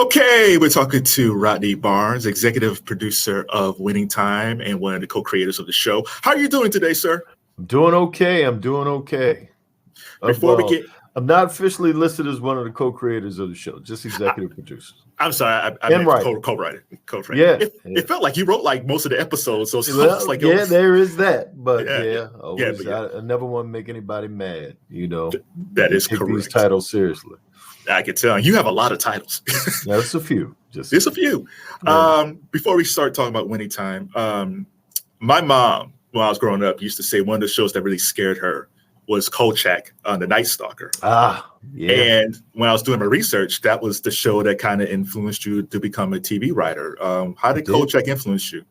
Okay, we're talking to Rodney Barnes, executive producer of Winning Time and one of the co-creators of the show. How are you doing today, sir? I'm doing okay. Before we get, I'm not officially listed as one of the co-creators of the show, just executive producer. I'm sorry, I And meant writer. co-writer. Yeah, It felt like you wrote like most of the episodes, so it's well, like there is that, but but I never want to make anybody mad. that is take correct. these titles seriously. I can tell you have a lot of titles. That's a few. Just a few. Yeah. Before we start talking about Winning Time, my mom, when I was growing up, used to say one of the shows that really scared her was Kolchak, the Night Stalker. Yeah. And when I was doing my research, that was the show that kind of influenced you to become a TV writer. How did Kolchak influence you?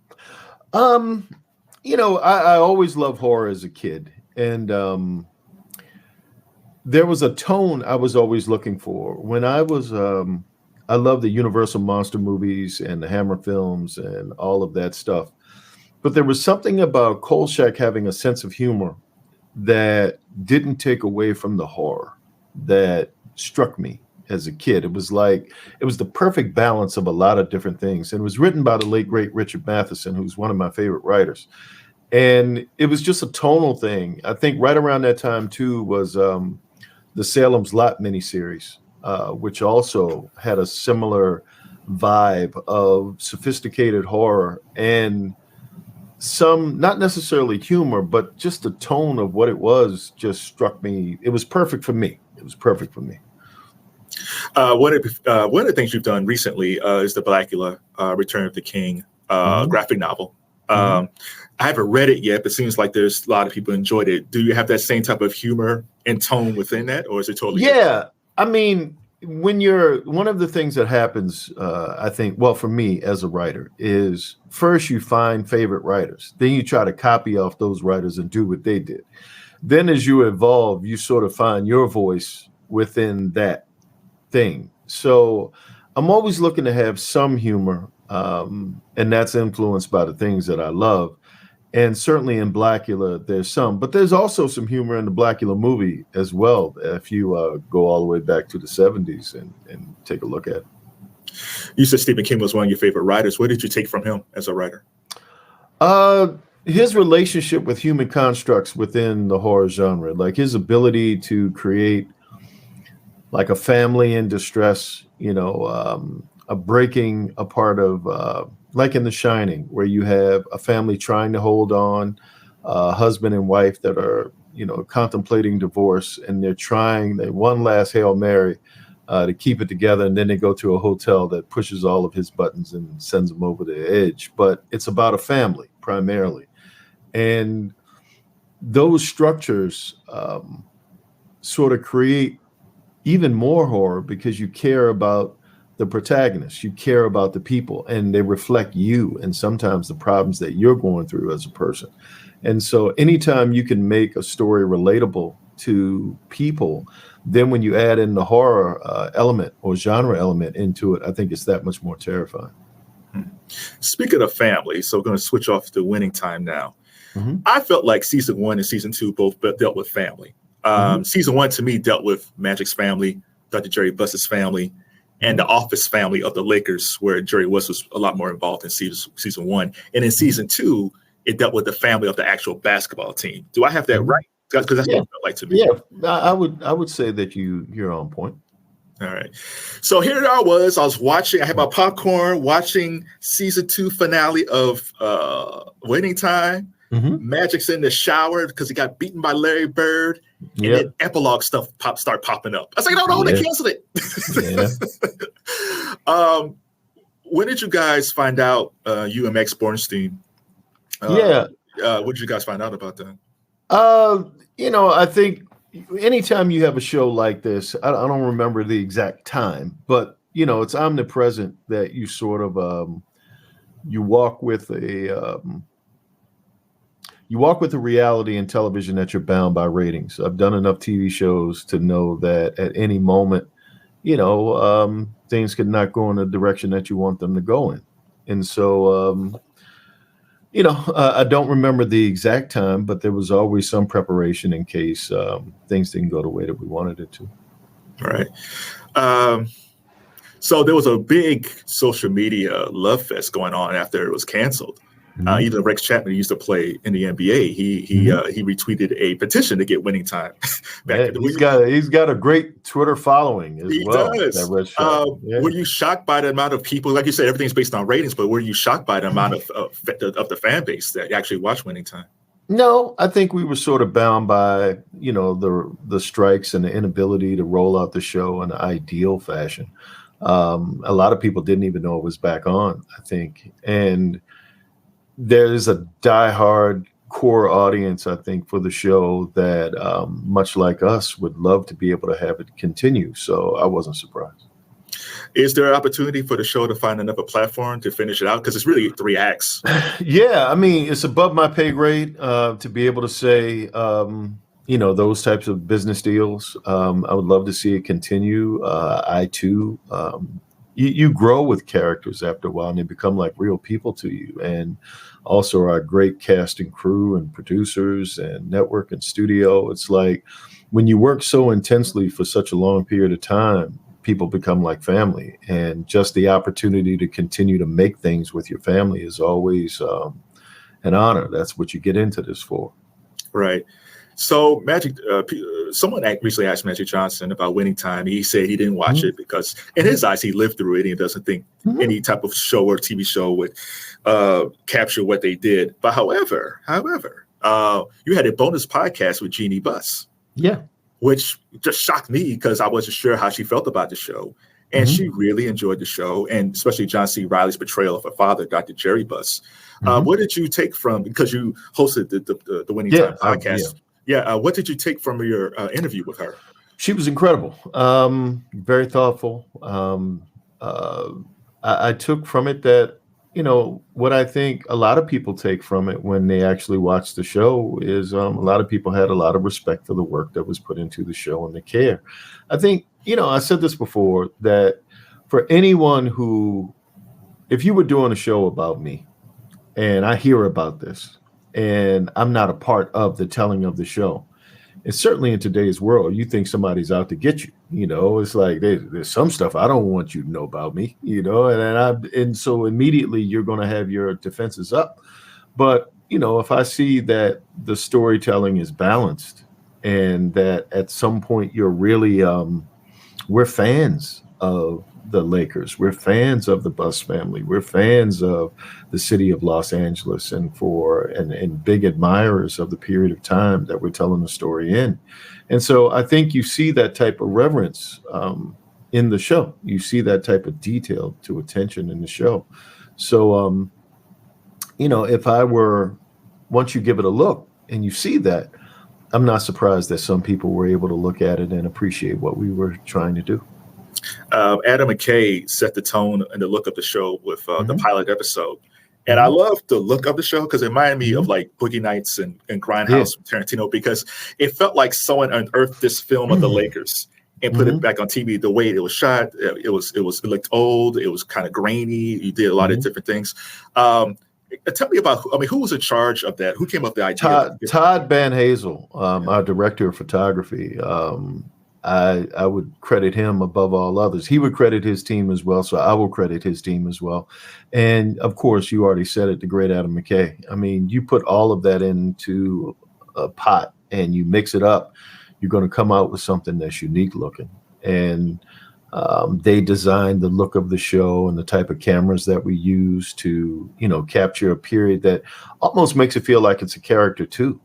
I always loved horror as a kid, and there was a tone I was always looking for. When I was, I love the Universal monster movies and the Hammer films and all of that stuff. But there was something about Kolchak having a sense of humor that didn't take away from the horror that struck me as a kid. It was the perfect balance of a lot of different things. And it was written by the late, great Richard Matheson, who's one of my favorite writers. And it was just a tonal thing. I think right around that time, too, was the Salem's Lot miniseries, which also had a similar vibe of sophisticated horror and some, not necessarily humor, but just the tone of what it was just struck me. It was perfect for me. One of the things you've done recently is the Blacula, Return of the King graphic novel. I haven't read it yet, but it seems like there's a lot of people enjoyed it. Do you have that same type of humor and tone within that, or is it totally different? I mean, one of the things that happens, I think, well, for me as a writer, is first you find favorite writers, then you try to copy off those writers and do what they did. Then as you evolve, you sort of find your voice within that thing. So I'm always looking to have some humor, and that's influenced by the things that I love. And certainly in Blacula, there's some, but there's also some humor in the Blacula movie as well. If you go all the way back to the 70s and take a look at it. You said Stephen King was one of your favorite writers. What did you take from him as a writer? His relationship with human constructs within the horror genre, like his ability to create like a family in distress, a breaking apart of, like in The Shining, where you have a family trying to hold on, husband and wife that are, contemplating divorce, and they one last Hail Mary to keep it together. And then they go to a hotel that pushes all of his buttons and sends them over the edge. But it's about a family primarily. And those structures sort of create even more horror because you care about the protagonists, you care about the people, and they reflect you and sometimes the problems that you're going through as a person. And so anytime you can make a story relatable to people, then when you add in the horror element or genre element into it, I think it's that much more terrifying. Speaking of family, so we're going to switch off to Winning Time now. I felt like season 1 and season 2 both dealt with family. Season 1 to me dealt with Magic's family, Dr. Jerry Buss's family, and the office family of the Lakers, where Jerry West was a lot more involved in season 1. And in season 2, it dealt with the family of the actual basketball team. Do I have that right? Because that's what it felt like to me. Yeah, I would say that you're on point. All right. So here I was watching, I had my popcorn, watching season 2 finale of Winning Time. Magic's in the shower because he got beaten by Larry Bird. And then epilogue stuff start popping up. I was like, no, they canceled it. When did you guys find out, you and Max Bornstein? What did you guys find out about that? I think anytime you have a show like this, I don't remember the exact time, but, it's omnipresent that you sort of, you walk with a reality in television that you're bound by ratings. I've done enough TV shows to know that at any moment, things could not go in the direction that you want them to go in. And so, I don't remember the exact time, but there was always some preparation in case things didn't go the way that we wanted it to. All right. So there was a big social media love fest going on after it was canceled. Even Rex Chapman used to play in the NBA. He retweeted a petition to get Winning Time back in the he's week. he's got a great Twitter following as He well. does. That Rex Chapman. Were you shocked by the amount of people? Like you said, everything's based on ratings, but were you shocked by the amount of the fan base that actually watched Winning Time? No, I think we were sort of bound by, the strikes and the inability to roll out the show in an ideal fashion. A lot of people didn't even know it was back on, I think. And there's a diehard core audience, I think, for the show that, much like us, would love to be able to have it continue. So I wasn't surprised. Is there an opportunity for the show to find another platform to finish it out? Because it's really 3 acts. Yeah, I mean, it's above my pay grade to be able to say, those types of business deals. I would love to see it continue. I too, you grow with characters after a while, and they become like real people to you. And also our great cast and crew and producers and network and studio. It's like when you work so intensely for such a long period of time, people become like family, and just the opportunity to continue to make things with your family is always an honor. That's what you get into this for. Right. So Magic, someone recently asked Magic Johnson about Winning Time. He said he didn't watch it because in his eyes, he lived through it and he doesn't think any type of show or TV show would capture what they did. But however, you had a bonus podcast with Jeannie Buss. Yeah. Which just shocked me because I wasn't sure how she felt about the show. And she really enjoyed the show, and especially John C. Reilly's portrayal of her father, Dr. Jerry Buss. What did you take from, because you hosted the Winning Time podcast? What did you take from your interview with her? She was incredible. Very thoughtful. I took from it that, what I think a lot of people take from it when they actually watch the show is a lot of people had a lot of respect for the work that was put into the show and the care. I think, I said this before, that for anyone who, if you were doing a show about me and I hear about this and I'm not a part of the telling of the show, and certainly in today's world, you think somebody's out to get you. It's like there's some stuff I don't want you to know about me. And so immediately you're going to have your defenses up. But if I see that the storytelling is balanced and that at some point you're really, we're fans of the Lakers, we're fans of the Buss family, we're fans of the city of Los Angeles, and big admirers of the period of time that we're telling the story in. And so I think you see that type of reverence in the show. You see that type of detail to attention in the show. So, if I were, once you give it a look and you see that, I'm not surprised that some people were able to look at it and appreciate what we were trying to do. Adam McKay set the tone and the look of the show with the pilot episode. And I love the look of the show because it reminded me of like Boogie Nights and Grindhouse from Tarantino, because it felt like someone unearthed this film of the Lakers and put it back on TV. The way it was shot, it looked old. It was kind of grainy. You did a lot of different things. Tell me about, who was in charge of that? Who came up with the idea? Todd Van Hazel, our director of photography. I would credit him above all others. He would credit his team as well, so I will credit his team as well. And of course, you already said it, the great Adam McKay. You put all of that into a pot and you mix it up, you're going to come out with something that's unique looking. And they designed the look of the show and the type of cameras that we use to, capture a period that almost makes it feel like it's a character too.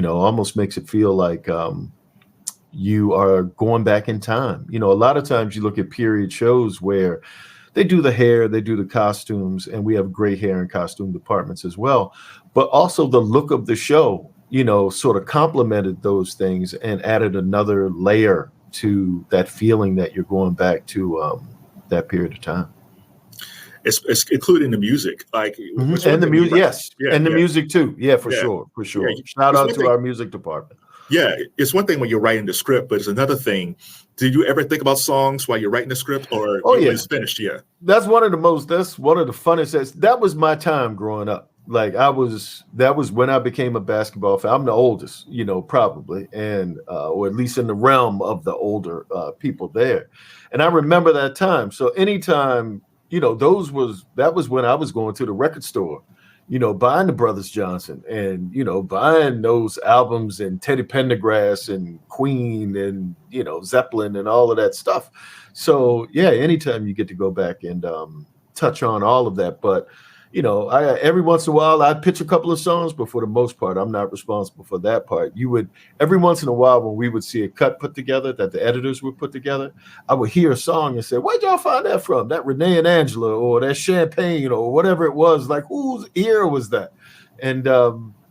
Almost makes it feel like you are going back in time. A lot of times you look at period shows where they do the hair, they do the costumes, and we have great hair and costume departments as well. But also the look of the show, sort of complemented those things and added another layer to that feeling that you're going back to that period of time. It's including the music, like and the music, yes, and the music too. Yeah, for sure. Yeah. Shout out to our music department. Yeah, it's one thing when you're writing the script, but it's another thing. Did you ever think about songs while you're writing the script, or it's finished? Yeah, that's one of the funnest. That was my time growing up. that was when I became a basketball fan. I'm the oldest, probably, and or at least in the realm of the older people there. And I remember that time. So anytime, that was when I was going to the record store, buying the Brothers Johnson and, buying those albums and Teddy Pendergrass and Queen and, Zeppelin and all of that stuff. So yeah, anytime you get to go back and touch on all of that. But I every once in a while I'd pitch a couple of songs, but for the most part, I'm not responsible for that part. You would every once in a while when we would see a cut put together that the editors would put together, I would hear a song and say, "Where'd y'all find that from? That Renee and Angela or that Champagne or whatever it was? Like whose ear was that?" And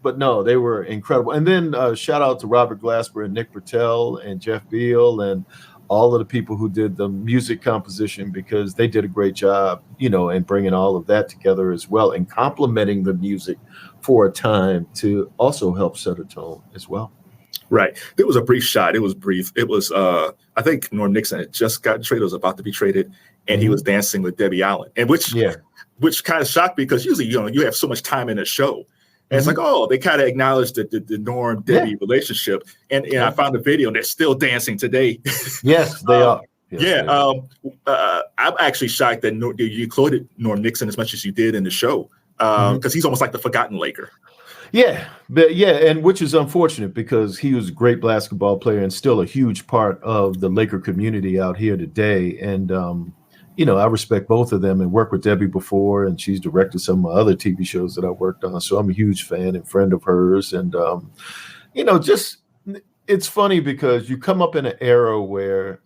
but no, they were incredible. And then shout out to Robert Glasper and Nick Bertel and Jeff Beal and all of the people who did the music composition, because they did a great job, in bringing all of that together as well and complementing the music for a time to also help set a tone as well. Right. There was a brief shot. It was brief. It was, I think Norm Nixon had just gotten traded, was about to be traded, and he was dancing with Debbie Allen, and which kind of shocked me because usually, you have so much time in a show. And it's like, oh, they kind of acknowledged the Norm Debbie relationship, and I found the video, and they're still dancing today. Yes, they are. Yes, I'm actually shocked that you quoted Norm Nixon as much as you did in the show, because he's almost like the forgotten Laker. Yeah, and which is unfortunate because he was a great basketball player and still a huge part of the Laker community out here today. And I respect both of them and worked with Debbie before, and she's directed some of my other TV shows that I worked on. So I'm a huge fan and friend of hers. And, just it's funny because you come up in an era where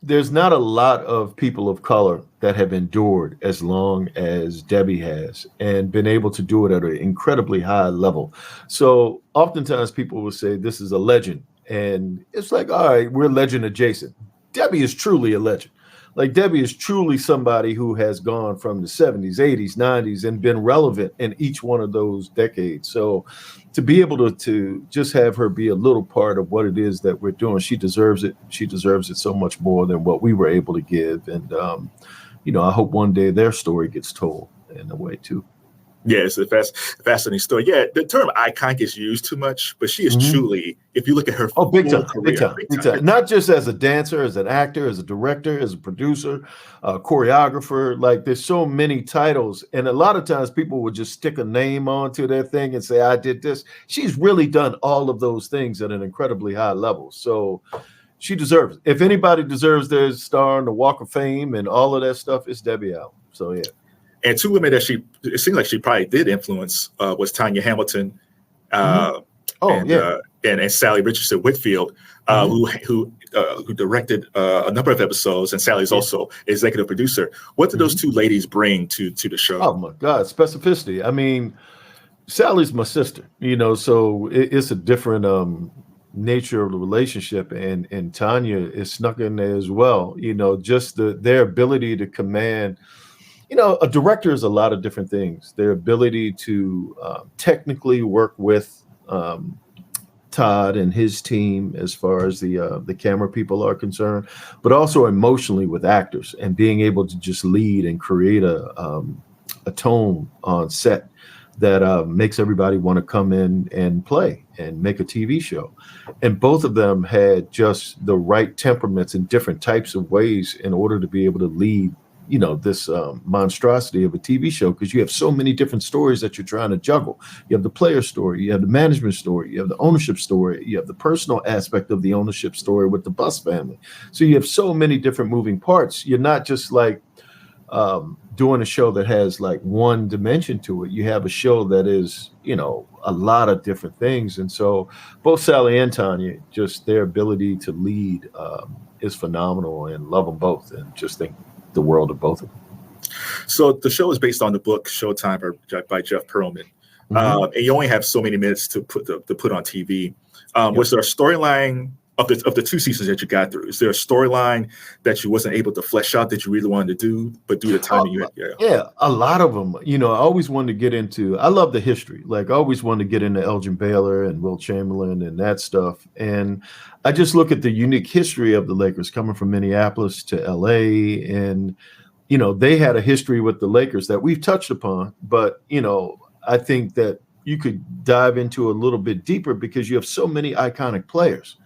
there's not a lot of people of color that have endured as long as Debbie has and been able to do it at an incredibly high level. So oftentimes people will say this is a legend, and it's like, all right, we're legend adjacent. Debbie is truly a legend. Like Debbie is truly somebody who has gone from the 70s, 80s, 90s and been relevant in each one of those decades. So to be able to just have her be a little part of what it is that we're doing, she deserves it. She deserves it so much more than what we were able to give. And, I hope one day their story gets told in a way too. Yeah, it's a fascinating story. Yeah, the term icon gets used too much, but she is truly, if you look at her big time, career, big time. Not just as a dancer, as an actor, as a director, as a producer, choreographer. Like there's so many titles, and a lot of times people would just stick a name onto their thing and say, "I did this." She's really done all of those things at an incredibly high level. So she deserves it. If anybody deserves their star on the Walk of Fame and all of that stuff, it's Debbie Allen. So yeah. And two women that it seems like she probably did influence was Tanya Hamilton, and Sally Richardson Whitfield, who directed a number of episodes, and Sally's also executive producer. What did those two ladies bring to the show? Oh my God, specificity. I mean, Sally's my sister, so it's a different nature of the relationship, and Tanya is snuck in there as well. Just their ability to command. A director is a lot of different things. Their ability to technically work with Todd and his team as far as the camera people are concerned, but also emotionally with actors and being able to just lead and create a tone on set that makes everybody want to come in and play and make a TV show. And both of them had just the right temperaments in different types of ways in order to be able to lead this monstrosity of a TV show, because you have so many different stories that you're trying to juggle. You have the player story, you have the management story, you have the ownership story, you have the personal aspect of the ownership story with the Bus family. So you have so many different moving parts. You're not just like doing a show that has like one dimension to it. You have a show that is, a lot of different things. And so both Sally and Tanya, just their ability to lead is phenomenal, and love them both, and just think the world of both of them. So the show is based on the book Showtime by Jeff Pearlman, and you only have so many minutes to put on TV. Was there a storyline of the two seasons that you got through? Is there a storyline that you wasn't able to flesh out that you really wanted to do, but due to time you had? Yeah, a lot of them. I always wanted to get into. I love the history. Like I always wanted to get into Elgin Baylor and Will Chamberlain and that stuff. And I just look at the unique history of the Lakers coming from Minneapolis to LA, and they had a history with the Lakers that we've touched upon, but, I think that you could dive into a little bit deeper because you have so many iconic players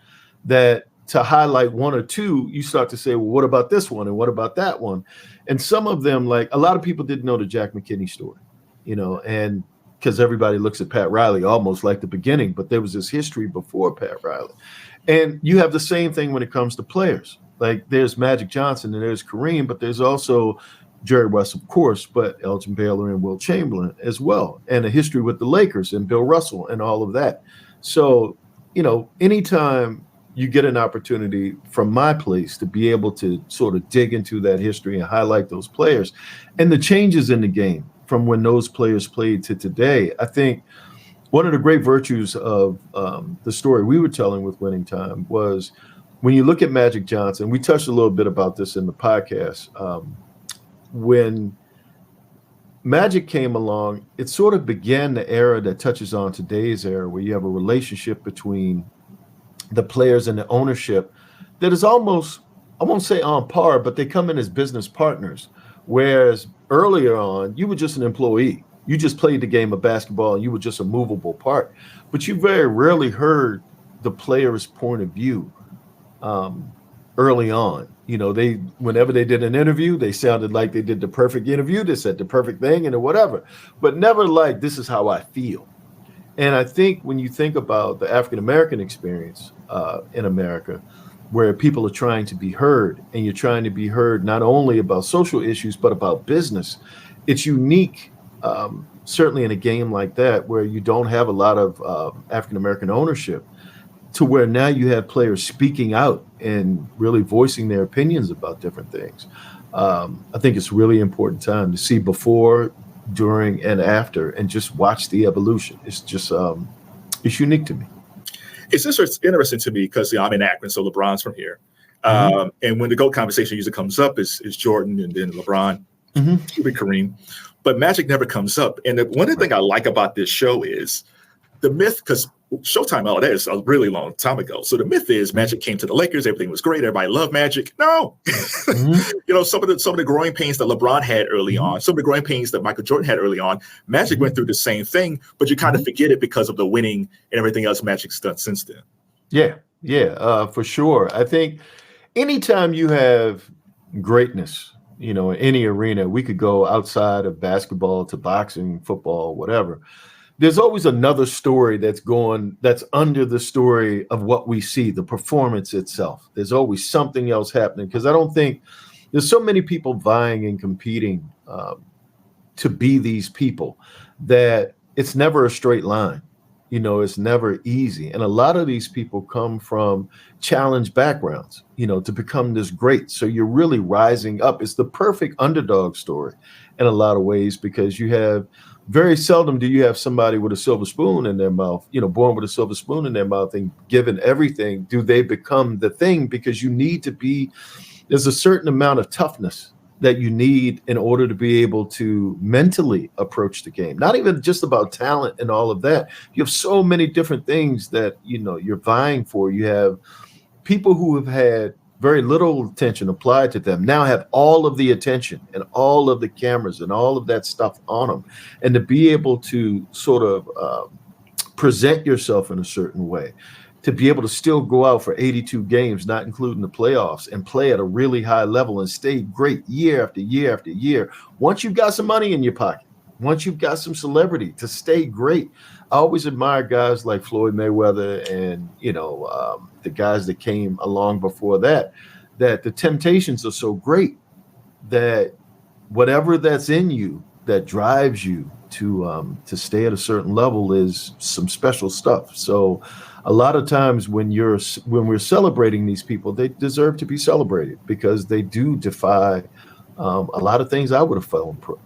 that to highlight one or two, you start to say, well, what about this one? And what about that one? And some of them, like a lot of people didn't know the Jack McKinney story, and because everybody looks at Pat Riley almost like the beginning, but there was this history before Pat Riley. And you have the same thing when it comes to players. Like there's Magic Johnson and there's Kareem, but there's also Jerry West, of course, but Elgin Baylor and Wilt Chamberlain as well, and a history with the Lakers and Bill Russell and all of that. So, anytime you get an opportunity from my place to be able to sort of dig into that history and highlight those players and the changes in the game from when those players played to today, I think one of the great virtues of the story we were telling with Winning Time was when you look at Magic Johnson, we touched a little bit about this in the podcast. When Magic came along, it sort of began the era that touches on today's era, where you have a relationship between the players and the ownership that is almost, I won't say on par, but they come in as business partners. Whereas earlier on, you were just an employee. You just played the game of basketball and you were just a movable part. But you very rarely heard the player's point of view early on. Whenever they did an interview, they sounded like they did the perfect interview. They said the perfect thing and whatever, but never like, this is how I feel. And I think when you think about the African-American experience in America, where people are trying to be heard, and you're trying to be heard not only about social issues, but about business, it's unique, certainly in a game like that, where you don't have a lot of African-American ownership, to where now you have players speaking out and really voicing their opinions about different things. I think it's really important time to see before, during, and after, and just watch the evolution. It's just, it's unique to me. It's just interesting to me because I'm in Akron, so LeBron's from here. And when the GOAT conversation usually comes up is Jordan and then LeBron, even Kareem. But Magic never comes up. And one of the things I like about this show is the myth, because Showtime, all that is a really long time ago. So the myth is Magic came to the Lakers, everything was great, everybody loved Magic. No, some of the growing pains that LeBron had early on, some of the growing pains that Michael Jordan had early on, Magic went through the same thing, but you kind of forget it because of the winning and everything else Magic's done since then. Yeah, for sure. I think anytime you have greatness, in any arena, we could go outside of basketball to boxing, football, whatever. There's always another story that's under the story of what we see, the performance itself. There's always something else happening, because I don't think there's so many people vying and competing to be these people that it's never a straight line. It's never easy. And a lot of these people come from challenged backgrounds, to become this great. So you're really rising up. It's the perfect underdog story in a lot of ways, because you have very seldom do you have somebody with a silver spoon in their mouth, born with a silver spoon in their mouth and given everything. Do they become the thing? Because there's a certain amount of toughness that you need in order to be able to mentally approach the game. Not even just about talent and all of that. You have so many different things that, you're vying for. You have people who have had very little attention applied to them now have all of the attention and all of the cameras and all of that stuff on them. And to be able to sort of present yourself in a certain way, to be able to still go out for 82 games, not including the playoffs, and play at a really high level and stay great year after year after year. Once you've got some money in your pocket, once you've got some celebrity, to stay great. I always admire guys like Floyd Mayweather and, the guys that came along before that the temptations are so great that whatever that's in you that drives you to stay at a certain level is some special stuff. So a lot of times when we're celebrating these people, they deserve to be celebrated because they do defy a lot of things I would have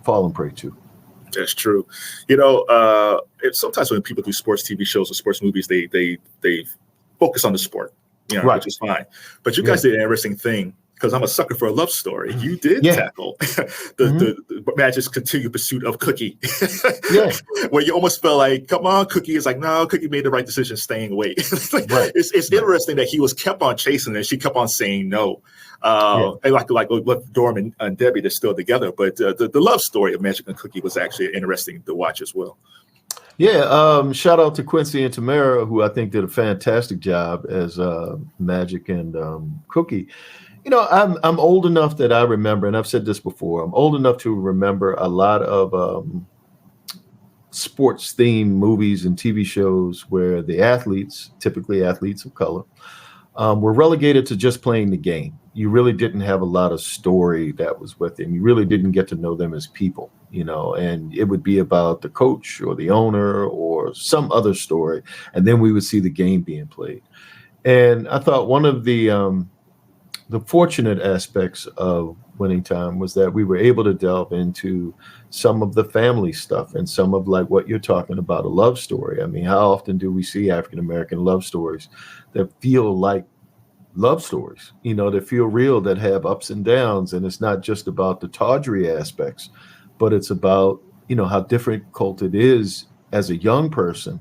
fallen prey to. That's true. Sometimes when people do sports TV shows or sports movies, they focus on the sport, right, which is fine. But you guys did an interesting thing because I'm a sucker for a love story. You did tackle the Magic's continued pursuit of Cookie, where you almost felt like, come on, Cookie. It's like, no, Cookie made the right decision staying away. It's interesting that he was kept on chasing and she kept on saying no. And like with Dorm and Debbie, they're still together. But the love story of Magic and Cookie was actually interesting to watch as well. Yeah, shout out to Quincy and Tamara, who I think did a fantastic job as Magic and Cookie. You know, I'm old enough that I remember, and I've said this before, I'm old enough to remember a lot of sports-themed movies and TV shows where the athletes, typically athletes of color, were relegated to just playing the game. You really didn't have a lot of story that was with them. You really didn't get to know them as people, you know, and it would be about the coach or the owner or some other story. And then we would see the game being played. And I thought one of the fortunate aspects of Winning Time was that we were able to delve into some of the family stuff and some of like what you're talking about, a love story. I mean, how often do we see African-American love stories that feel like love stories, you know, that feel real, that have ups and downs. And it's not just about the tawdry aspects, but it's about, you know, how difficult it is as a young person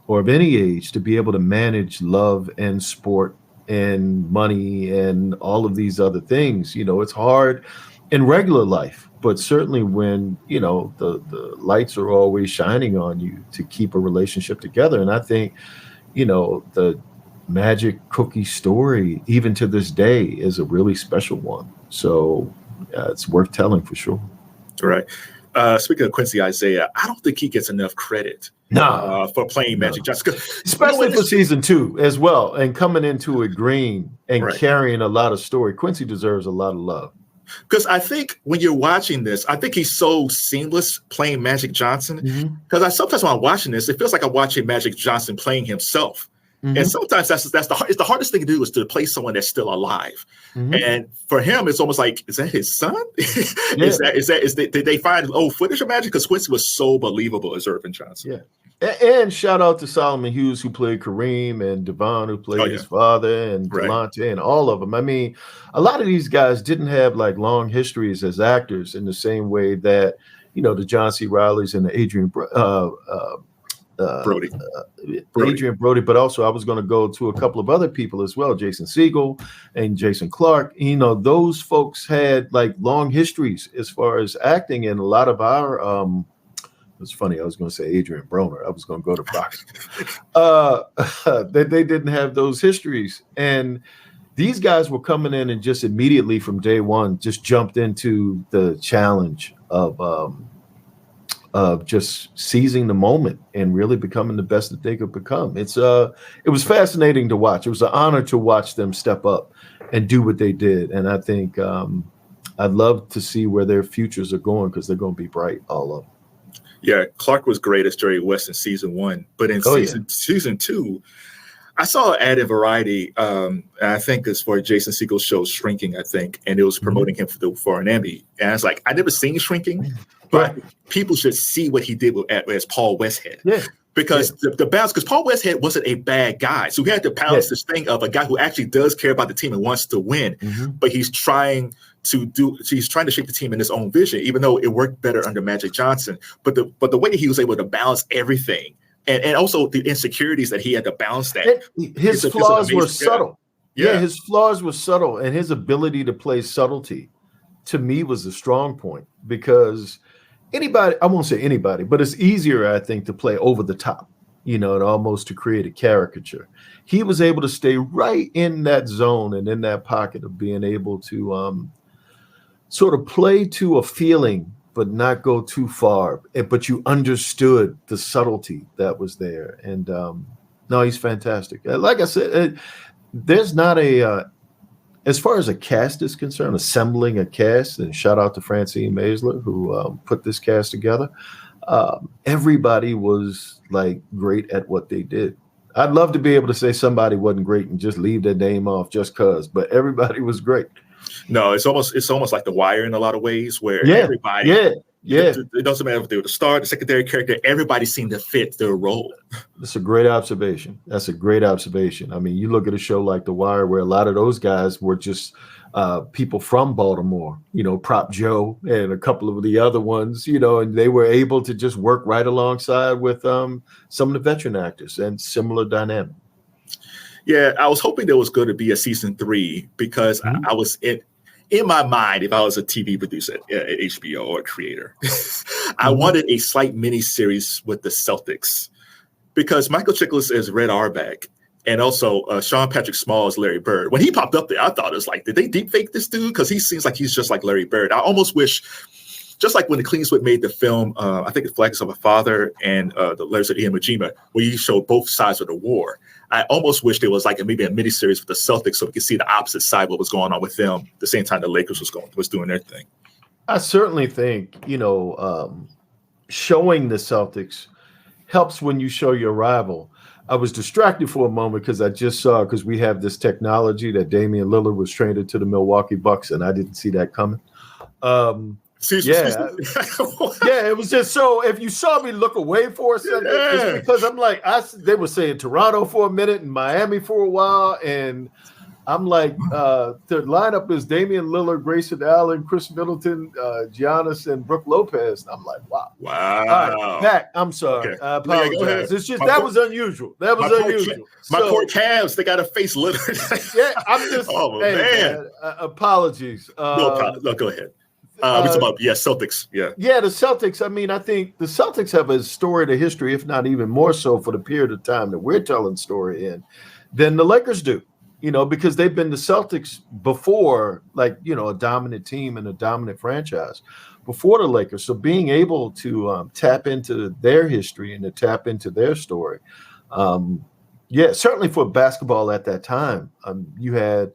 or of any age to be able to manage love and sport and money and all of these other things. You know, it's hard in regular life, but certainly when, you know, the lights are always shining on you to keep a relationship together. And I think, you know, the Magic Cookie story, even to this day, is a really special one. So it's worth telling for sure. Right. Speaking of Quincy Isaiah, I don't think he gets enough credit for playing Magic Johnson. Especially for season 2 as well. And coming into it green and carrying a lot of story. Quincy deserves a lot of love. Because I think when you're watching this, I think he's so seamless playing Magic Johnson. Because sometimes when I'm watching this, it feels like I'm watching Magic Johnson playing himself. And sometimes it's the hardest thing to do is to play someone that's still alive. And for him, it's almost like, is that his son? Did they find old footage of Magic? Because Quincy was so believable as Irvin Johnson. And shout out to Solomon Hughes, who played Kareem, and Devon, who played his father, and Delonte, and all of them. I mean, a lot of these guys didn't have like long histories as actors in the same way that, you know, the John C. Reillys and the Adrian Brody, but also I was going to go to a couple of other people as well, Jason Segel and Jason Clark. You know, those folks had like long histories as far as acting, and a lot of our it's funny, I was going to say Adrian Broner. I was going to go to Fox. They didn't have those histories, and these guys were coming in and just immediately from day one just jumped into the challenge of just seizing the moment and really becoming the best that they could become. It was fascinating to watch. It was an honor to watch them step up and do what they did. And I think I'd love to see where their futures are going, because they're going to be bright, all of them. Yeah, Clark was great as Jerry West in season 1, but in season 2, I saw an ad in Variety. I think it's for Jason Segel's show Shrinking, I think, and it was promoting him for an Emmy. And I was like, I never seen Shrinking, but people should see what he did as Paul Westhead. Because the balance, because Paul Westhead wasn't a bad guy. So he had to balance this thing of a guy who actually does care about the team and wants to win, but he's trying to shape the team in his own vision, even though it worked better under Magic Johnson. But the way that he was able to balance everything, and also the insecurities that he had to balance that. His flaws were subtle. His flaws were subtle, and his ability to play subtlety, to me, was a strong point, because anybody, I won't say anybody, but it's easier, I think, to play over the top, you know, and almost to create a caricature. He was able to stay right in that zone and in that pocket of being able to sort of play to a feeling, but not go too far. But you understood the subtlety that was there. And no, he's fantastic. Like I said, there's not as far as a cast is concerned, assembling a cast, and shout out to Francine Maisler, who put this cast together. Everybody was like great at what they did. I'd love to be able to say somebody wasn't great and just leave their name off just cause, but everybody was great. No, it's almost like The Wire in a lot of ways, where everybody, it doesn't matter if they were the star, the secondary character, everybody seemed to fit their role. That's a great observation. I mean, you look at a show like The Wire, where a lot of those guys were just people from Baltimore, Prop Joe and a couple of the other ones, and they were able to just work right alongside with some of the veteran actors and similar dynamic. Yeah, I was hoping there was going to be a season 3 because I was in my mind, if I was a TV producer at HBO or a creator, I wanted a slight mini series with the Celtics because Michael Chiklis is Red Auerbach. And also Sean Patrick Small is Larry Bird. When he popped up there, I thought it was like, did they deep fake this dude? Because he seems like he's just like Larry Bird. I almost wish, just like when the Clintwood made the film, I think it's Flags of a Father and the Letters of Iwo Jima, where you showed both sides of the war. I almost wish there was like maybe a miniseries with the Celtics so we could see the opposite side, what was going on with them at the same time the Lakers was doing their thing. I certainly think, showing the Celtics helps when you show your rival. I was distracted for a moment because I just saw, because we have this technology that Damian Lillard was traded to the Milwaukee Bucks, and I didn't see that coming. Yeah, it was just so. If you saw me look away for a second, it's because I'm like, they were saying Toronto for a minute and Miami for a while, and I'm like, the lineup is Damian Lillard, Grayson Allen, Chris Middleton, Giannis, and Brook Lopez. And I'm like, wow. All right, back. I'm sorry. Okay. I apologize. It's just that was unusual. That was unusual. My poor Cavs, they got to face Lillard. Yeah, I'm just. Man. Apologies. No, go ahead. We talking about Celtics. Yeah, the Celtics. I mean, I think the Celtics have a storied history, if not even more so, for the period of time that we're telling story in, than the Lakers do. Because they've been the Celtics before, like, a dominant team and a dominant franchise before the Lakers. So being able to tap into their history and to tap into their story. Certainly for basketball at that time, you had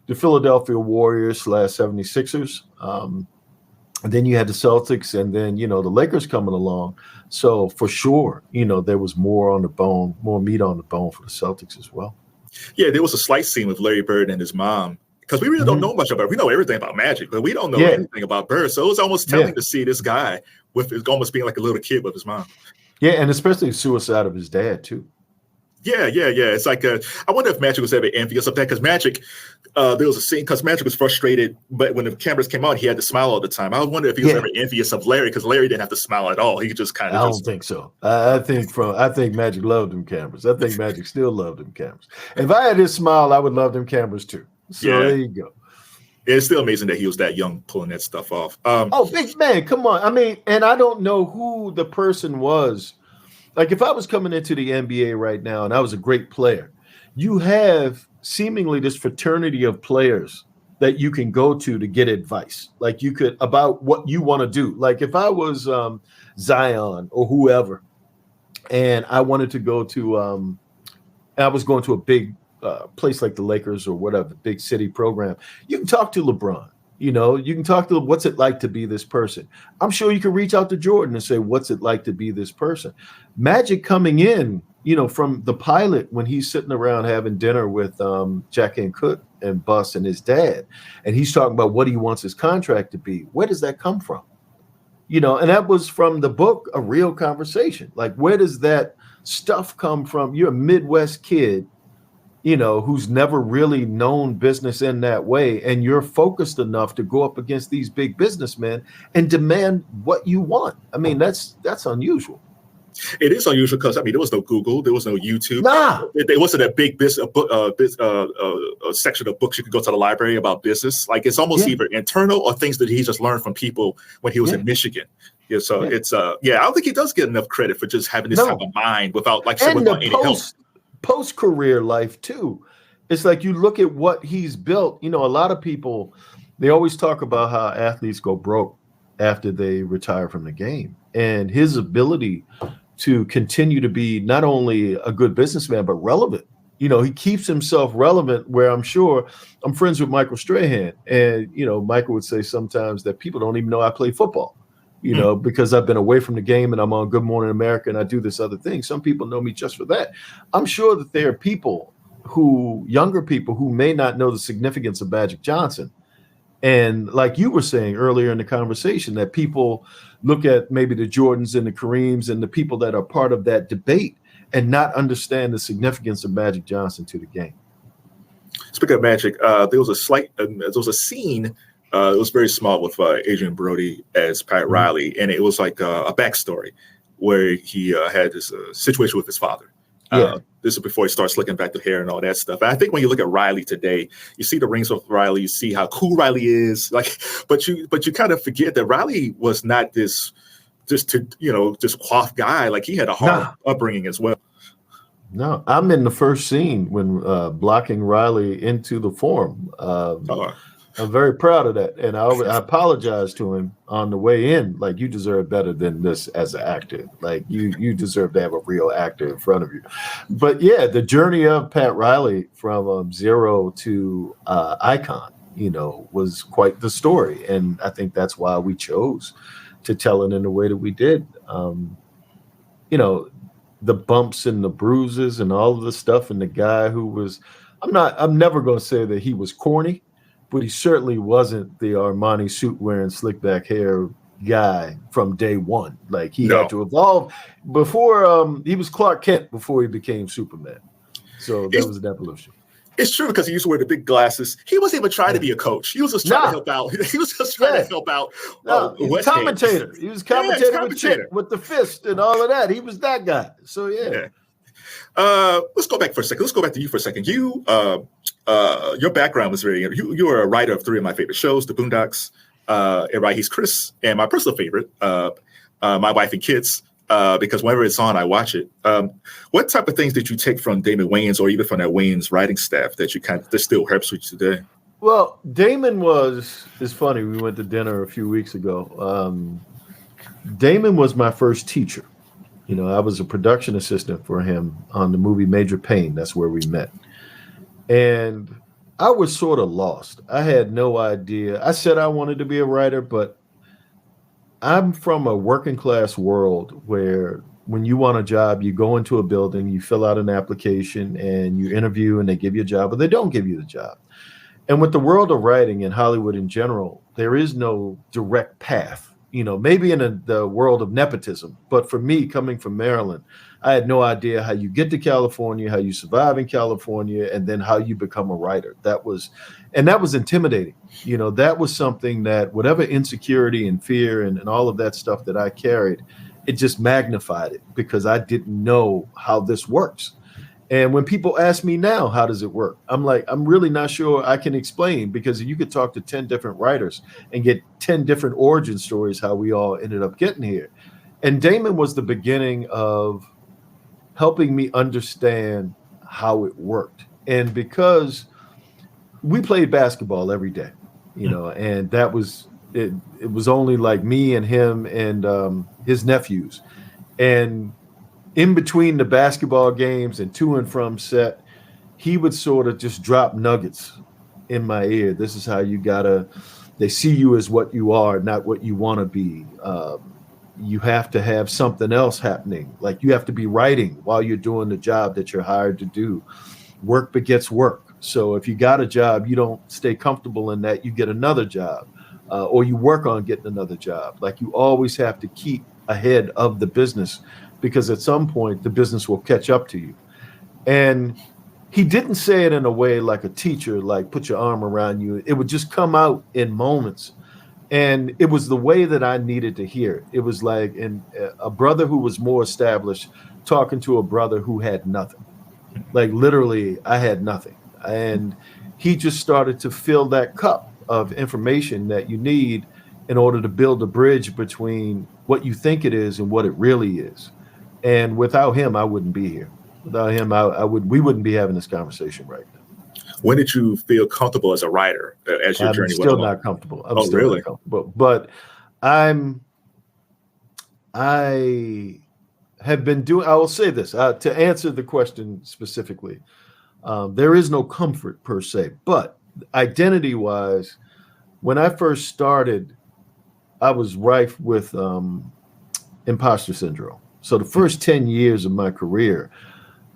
the Philadelphia Warriors / 76ers. And then you had the Celtics and then, the Lakers coming along. So for sure, there was more on the bone, more meat on the bone for the Celtics as well. Yeah, there was a slight scene with Larry Bird and his mom because we really don't know much about it. We know everything about Magic, but we don't know anything about Bird. So it was almost telling to see this guy with almost being like a little kid with his mom. Yeah, and especially the suicide of his dad, too. Yeah. It's like I wonder if Magic was ever envious of that because Magic, there was a scene because Magic was frustrated, but when the cameras came on, he had to smile all the time. I wonder if he was ever envious of Larry because Larry didn't have to smile at all. He could just kind of. I don't think so. I think Magic loved them cameras. I think Magic still loved them cameras. If I had his smile, I would love them cameras too. So there you go. It's still amazing that he was that young pulling that stuff off. Big man, come on. I mean, and I don't know who the person was. Like if I was coming into the NBA right now and I was a great player, you have seemingly this fraternity of players that you can go to get advice. Like you could about what you want to do. Like if I was Zion or whoever, and I wanted to go to, I was going to a big place like the Lakers or whatever, big city program, you can talk to LeBron. You can talk to what's it like to be this person. I'm sure you can reach out to Jordan and say, what's it like to be this person? Magic coming in, from the pilot when he's sitting around having dinner with Jack and Cook and Bus and his dad, and he's talking about what he wants his contract to be. Where does that come from? And that was from the book, A Real Conversation. Like, where does that stuff come from? You're a Midwest kid, who's never really known business in that way. And you're focused enough to go up against these big businessmen and demand what you want. I mean, that's unusual. It is unusual because, there was no Google. There was no YouTube. Nah. There wasn't a big section of books you could go to the library about business. Like it's almost either internal or things that he just learned from people when he was in Michigan. Yeah, so it's I don't think he does get enough credit for just having this type of mind without any help. Post-career life too. It's like you look at what he's built. A lot of people, they always talk about how athletes go broke after they retire from the game, and his ability to continue to be not only a good businessman but relevant. He keeps himself relevant. Where I'm sure I'm friends with Michael Strahan, and Michael would say sometimes that people don't even know I play football. Because I've been away from the game and I'm on Good Morning America and I do this other thing. Some people know me just for that. I'm sure that there are younger people who may not know the significance of Magic Johnson. And like you were saying earlier in the conversation, that people look at maybe the Jordans and the Kareems and the people that are part of that debate and not understand the significance of Magic Johnson to the game. Speaking of magic, there was a scene. It was very small with Adrian Brody as Pat Riley, and it was like a backstory where he had this situation with his father. This is before he starts slicking back the hair and all that stuff. And I think when you look at Riley today, you see the rings of Riley, you see how cool Riley is. But you kind of forget that Riley was not this just coiffed guy. Like, he had a hard upbringing as well. No, I'm in the first scene when blocking Riley into the forum. I'm very proud of that. And I apologized to him on the way in. Like, you deserve better than this as an actor. Like, you deserve to have a real actor in front of you. But yeah, the journey of Pat Riley from zero to icon, was quite the story. And I think that's why we chose to tell it in the way that we did. The bumps and the bruises and all of the stuff, and the guy who was, I'm never going to say that he was corny, but he certainly wasn't the Armani suit wearing slick back hair guy from day one. Like, he had to evolve before he was Clark Kent before he became Superman. So there was an evolution. It's true, because he used to wear the big glasses. He wasn't even trying to be a coach. He was just trying to help out. He was just trying to help out. Commentator. He was commentator with the fist and all of that. He was that guy. So let's go back for a second. Let's go back to you for a second. You, your background was very. You were a writer of 3 of my favorite shows, The Boondocks, and Right He's Chris, and my personal favorite, My Wife and Kids. Because whenever it's on, I watch it. What type of things did you take from Damon Wayans, or even from that Wayans writing staff, that still helps with you today? Well, Damon it's funny. We went to dinner a few weeks ago. Damon was my first teacher. I was a production assistant for him on the movie Major Payne. That's where we met. And I was sort of lost. I had no idea. I said I wanted to be a writer, but I'm from a working class world where when you want a job, you go into a building, you fill out an application, and you interview, and they give you a job, or they don't give you the job. And with the world of writing and Hollywood in general, there is no direct path. Maybe in the world of nepotism. But for me, coming from Maryland, I had no idea how you get to California, how you survive in California, and then how you become a writer. That was intimidating. That was something that whatever insecurity and fear and all of that stuff that I carried, it just magnified it, because I didn't know how this works. And when people ask me now, how does it work? I'm like, I'm really not sure I can explain, because you could talk to 10 different writers and get 10 different origin stories, how we all ended up getting here. And Damon was the beginning of helping me understand how it worked. And because we played basketball every day, and that was, it was only like me and him and his nephews. And in between the basketball games and to and from set, he would sort of just drop nuggets in my ear. This is how they see you as what you are, not what you want to be. You have to have something else happening. Like, you have to be writing while you're doing the job that you're hired to do. Work begets work. So if you got a job, you don't stay comfortable in that, you get another job, or you work on getting another job. Like, you always have to keep ahead of the business, because at some point the business will catch up to you. And he didn't say it in a way like a teacher, like put your arm around you. It would just come out in moments. And it was the way that I needed to hear it. It was like a brother who was more established talking to a brother who had nothing. Like, literally, I had nothing. And he just started to fill that cup of information that you need in order to build a bridge between what you think it is and what it really is. And without him, I wouldn't be here. Without him, we wouldn't be having this conversation right now. When did you feel comfortable as a writer, as your journey went along? I'm still not comfortable. I'm still not comfortable. But I have been doing, I will say this, to answer the question specifically, there is no comfort per se, but identity-wise, when I first started, I was rife with imposter syndrome. So the first 10 years of my career,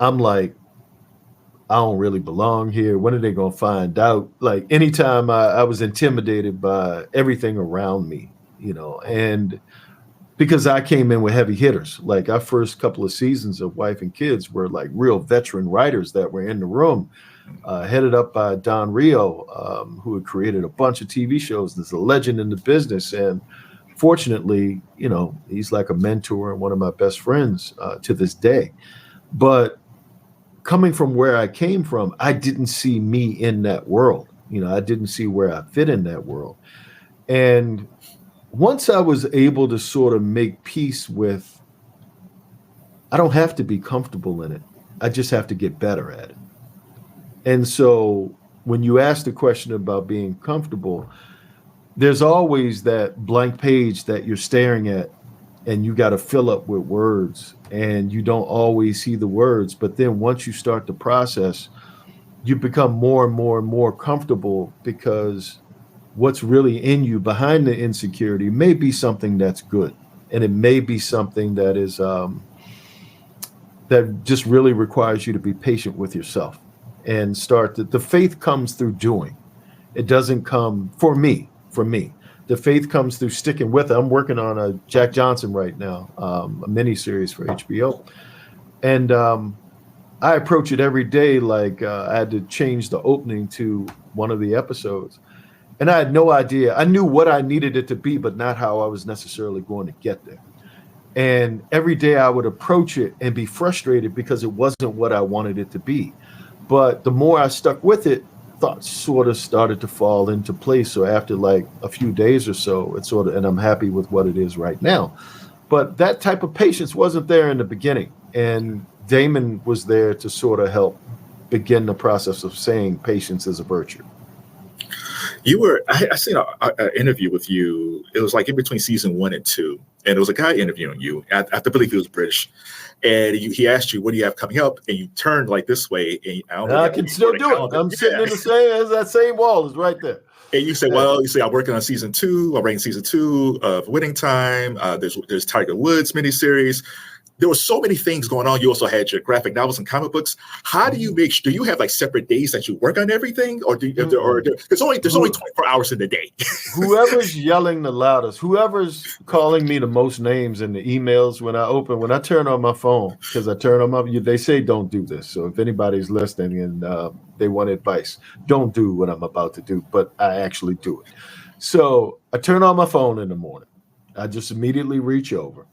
I'm like, I don't really belong here. When are they going to find out? Like, anytime I was intimidated by everything around me, and because I came in with heavy hitters. Like, our first couple of seasons of Wife and Kids were like real veteran writers that were in the room. headed up by Don Rio, who had created a bunch of TV shows. There's a legend in the business. And fortunately, he's like a mentor and one of my best friends to this day. But coming from where I came from, I didn't see me in that world. I didn't see where I fit in that world. And once I was able to sort of make peace with, I don't have to be comfortable in it. I just have to get better at it. And so when you ask the question about being comfortable, there's always that blank page that you're staring at and you got to fill up with words, and you don't always see the words. But then once you start the process, you become more and more and more comfortable, because what's really in you behind the insecurity may be something that's good. And it may be something that is that just really requires you to be patient with yourself and start the faith comes through doing. It doesn't come for me. The faith comes through sticking with it. I'm working on a Jack Johnson right now, a mini series for HBO. And I approach it every day like I had to change the opening to one of the episodes. And I had no idea. I knew what I needed it to be, but not how I was necessarily going to get there. And every day I would approach it and be frustrated because it wasn't what I wanted it to be. But the more I stuck with it, thoughts sort of started to fall into place. So after like a few days or so, it's sort of, and I'm happy with what it is right now. But that type of patience wasn't there in the beginning. And Damon was there to sort of help begin the process of saying patience is a virtue. I seen an interview with you. It was like in between season 1 and 2. And it was a guy interviewing you. I believe he was British. And he asked you, what do you have coming up? And you turned like this way. And I can still do it. I'm sitting in that same wall is right there. And you say, well, I'm working on season 2. I'm writing season 2 of Winning Time. There's Tiger Woods miniseries. There were so many things going on. You also had your graphic novels and comic books. How do you do you have like separate days that you work on everything, or there's only 24 hours in the day? Whoever's yelling the loudest, whoever's calling me the most names in the emails when I turn on my phone, because I turn on they say don't do this. So if anybody's listening and they want advice, don't do what I'm about to do, but I actually do it. So I turn on my phone in the morning. I just immediately reach over.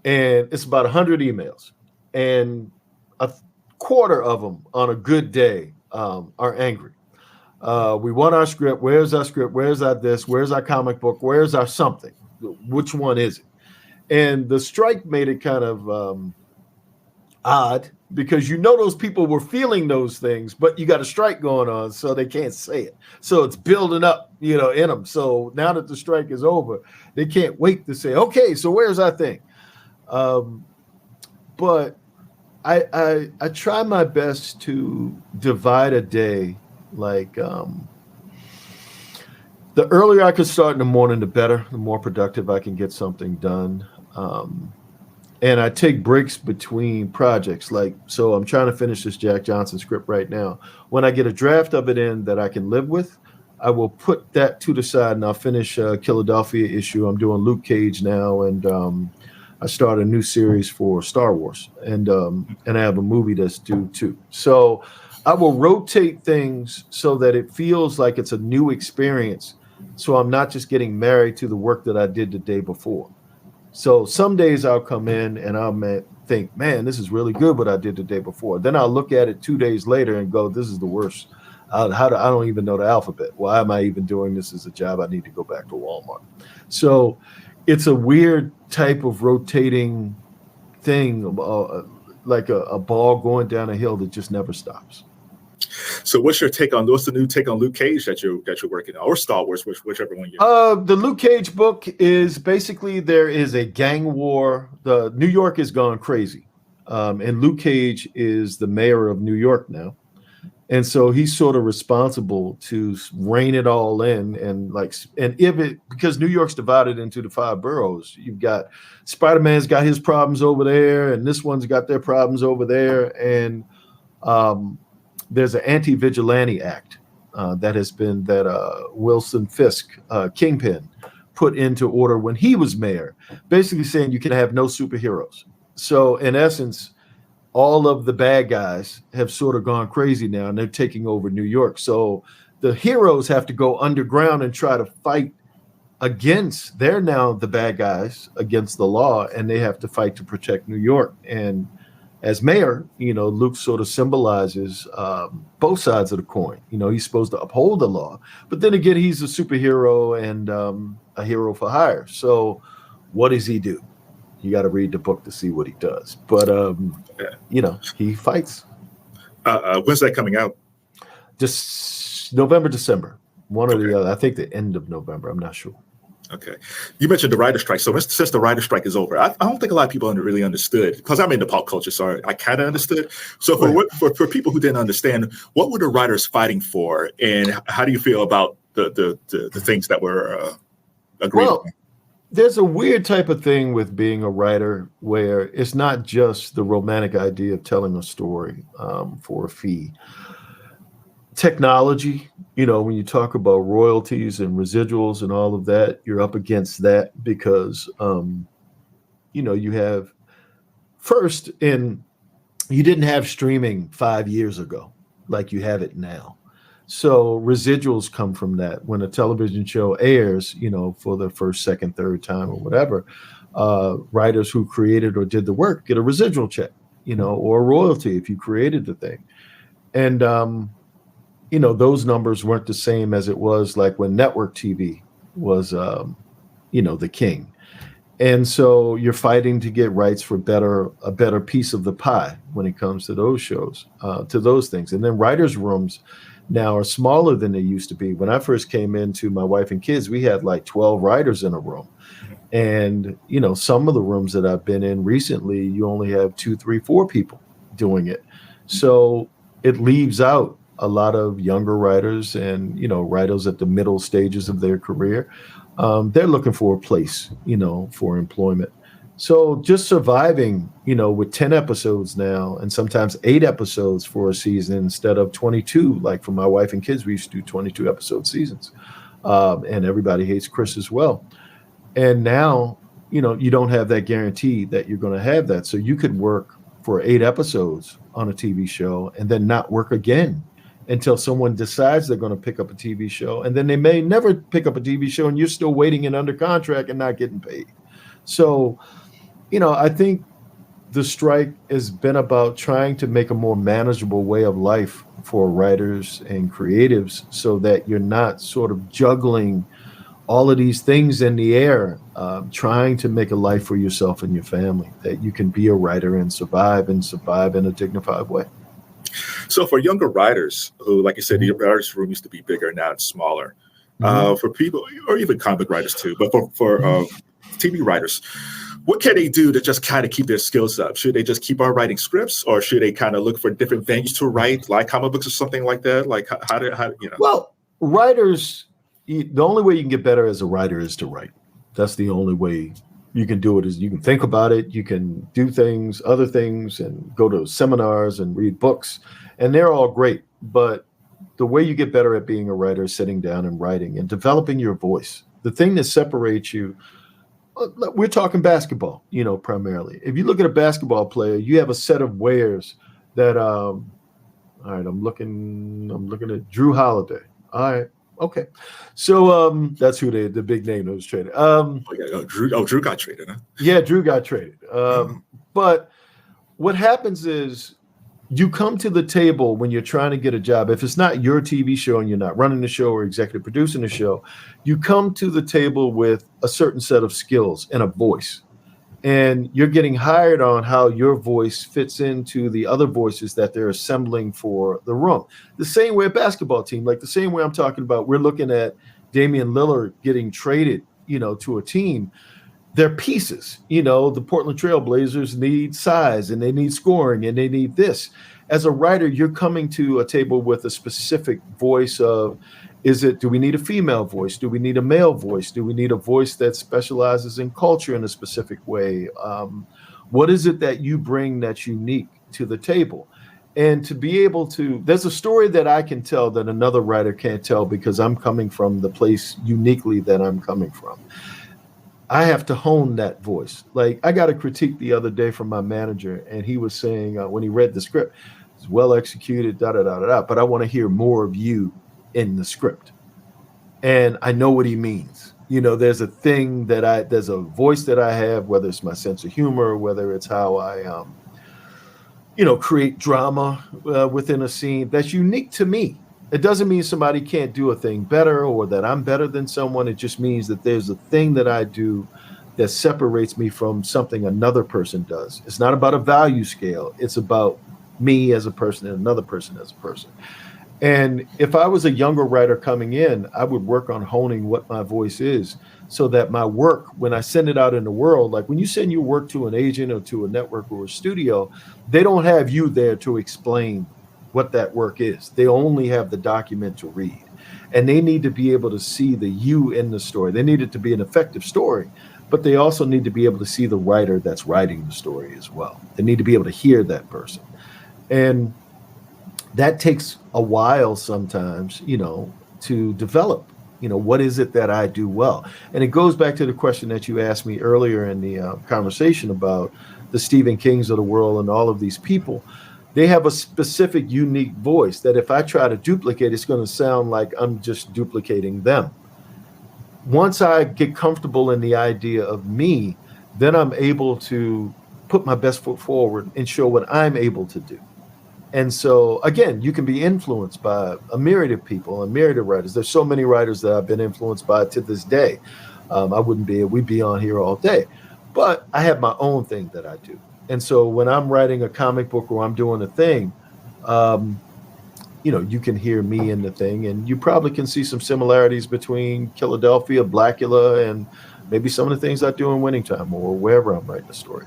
And it's about 100 emails, and a quarter of them on a good day are angry. We want our script. Where's our script? Where's our this? Where's our comic book? Where's our something? Which one is it? And the strike made it kind of odd, because those people were feeling those things, but you got a strike going on, so they can't say it. So it's building up, in them. So now that the strike is over, they can't wait to say, okay, so where's our thing? But I try my best to divide a day. Like the earlier I could start in the morning, the better, the more productive I can get something done. And I take breaks between projects. So I'm trying to finish this Jack Johnson script right now. When I get a draft of it in that I can live with, I will put that to the side and I'll finish a Killadelphia issue. I'm doing Luke Cage now, and I started a new series for Star Wars, and I have a movie that's due too. So I will rotate things so that it feels like it's a new experience. So I'm not just getting married to the work that I did the day before. So some days I'll come in and I'll think, man, this is really good what I did the day before. Then I'll look at it 2 days later and go, this is the worst. I don't even know the alphabet. Why am I even doing this as a job? I need to go back to Walmart. So it's a weird type of rotating thing, like a ball going down a hill that just never stops. So what's your take on the new take on Luke Cage that you're working on, or Star Wars, whichever one you The Luke Cage book is basically, there is a gang war. The New York has gone crazy. And Luke Cage is the mayor of New York now. And so he's sort of responsible to rein it all in, because New York's divided into the 5 boroughs. You've got Spider-Man's got his problems over there, and this one's got their problems over there. And there's an anti-vigilante act that Wilson Fisk, Kingpin, put into order when he was mayor, basically saying you can have no superheroes. So in essence, all of the bad guys have sort of gone crazy now, and they're taking over New York. So the heroes have to go underground and try to fight against, they're now the bad guys against the law, and they have to fight to protect New York. And as mayor, Luke sort of symbolizes both sides of the coin. He's supposed to uphold the law, but then again, he's a superhero and a hero for hire. So what does he do? You got to read the book to see what he does. But, he fights. When's that coming out? Just November, December. One or the other. I think the end of November. I'm not sure. Okay. You mentioned the writer strike. So since the writer strike is over, I don't think a lot of people really understood, because I'm into pop culture, so I kind of understood. So for people who didn't understand, what were the writers fighting for, and how do you feel about the things that were agreed on? There's a weird type of thing with being a writer where it's not just the romantic idea of telling a story for a fee. Technology, when you talk about royalties and residuals and all of that, you're up against that because, you have first, and you didn't have streaming 5 years ago like you have it now. So residuals come from that. When a television show airs, for the first, second, third time or whatever, writers who created or did the work get a residual check, or a royalty if you created the thing. And, those numbers weren't the same as it was like when network TV was, the king. And so you're fighting to get rights for a better piece of the pie when it comes to those shows, to those things. And then writers' rooms now are smaller than they used to be. When I first came into my wife and kids, we had like 12 writers in a room. And, some of the rooms that I've been in recently, you only have 2, 3, 4 people doing it. So it leaves out a lot of younger writers and, writers at the middle stages of their career. They're looking for a place, for employment. So just surviving, with 10 episodes now and sometimes 8 episodes for a season instead of 22, like for my wife and kids, we used to do 22 episode seasons. And Everybody Hates Chris as well. And now, you don't have that guarantee that you're going to have that. So you could work for 8 episodes on a TV show and then not work again until someone decides they're going to pick up a TV show. And then they may never pick up a TV show and you're still waiting and under contract and not getting paid. So, I think the strike has been about trying to make a more manageable way of life for writers and creatives so that you're not sort of juggling all of these things in the air, trying to make a life for yourself and your family, that you can be a writer and survive in a dignified way. So for younger writers who, like you said, the writers' room used to be bigger, now it's smaller. For people, or even comic writers too, but for TV writers, what can they do to just kind of keep their skills up? Should they just keep on writing scripts, or should they kind of look for different venues to write, like comic books or something like that? Like how Well, writers, the only way you can get better as a writer is to write. That's the only way you can do it. Is you can think about it, you can do things, other things, and go to seminars and read books, and they're all great. But the way you get better at being a writer is sitting down and writing and developing your voice. The thing that separates you, we're talking basketball, primarily. If you look at a basketball player, you have a set of wares that, all right, I'm looking at Drew Holiday. All right. Okay. So that's who the big name that was traded. Drew got traded, huh? Yeah, Drew got traded. But what happens is you come to the table when you're trying to get a job. If it's not your TV show and you're not running the show or executive producing the show, you come to the table with a certain set of skills and a voice. And you're getting hired on how your voice fits into the other voices that they're assembling for the room. The same way a basketball team, like the same way I'm talking about, we're looking at Damian Lillard getting traded, to a team. They're pieces. The Portland Trail Blazers need size and they need scoring and they need this. As a writer, you're coming to a table with a specific voice of, do we need a female voice? Do we need a male voice? Do we need a voice that specializes in culture in a specific way? What is it that you bring that's unique to the table? And to be able to, there's a story that I can tell that another writer can't tell because I'm coming from the place uniquely that I'm coming from. I have to hone that voice. Like, I got a critique the other day from my manager, and he was saying when he read the script, it's well executed, da da da da da, but I want to hear more of you in the script. And I know what he means. There's a thing there's a voice that I have, whether it's my sense of humor, whether it's how I, create drama within a scene that's unique to me. It doesn't mean somebody can't do a thing better or that I'm better than someone. It just means that there's a thing that I do that separates me from something another person does. It's not about a value scale. It's about me as a person and another person as a person. And if I was a younger writer coming in, I would work on honing what my voice is so that my work, when I send it out in the world, like when you send your work to an agent or to a network or a studio, they don't have you there to explain what that work is. They only have the document to read. And they need to be able to see the you in the story. They need it to be an effective story, but they also need to be able to see the writer that's writing the story as well. They need to be able to hear that person. And that takes a while sometimes, to develop, what is it that I do well? And it goes back to the question that you asked me earlier in the conversation about the Stephen Kings of the world and all of these people. They have a specific, unique voice that if I try to duplicate, it's going to sound like I'm just duplicating them. Once I get comfortable in the idea of me, then I'm able to put my best foot forward and show what I'm able to do. And so, again, you can be influenced by a myriad of people, a myriad of writers. There's so many writers that I've been influenced by to this day. We'd be on here all day. But I have my own thing that I do. And so when I'm writing a comic book or I'm doing a thing, you can hear me in the thing, and you probably can see some similarities between Killadelphia, Blacula, and maybe some of the things I do in Winning Time or wherever I'm writing a story.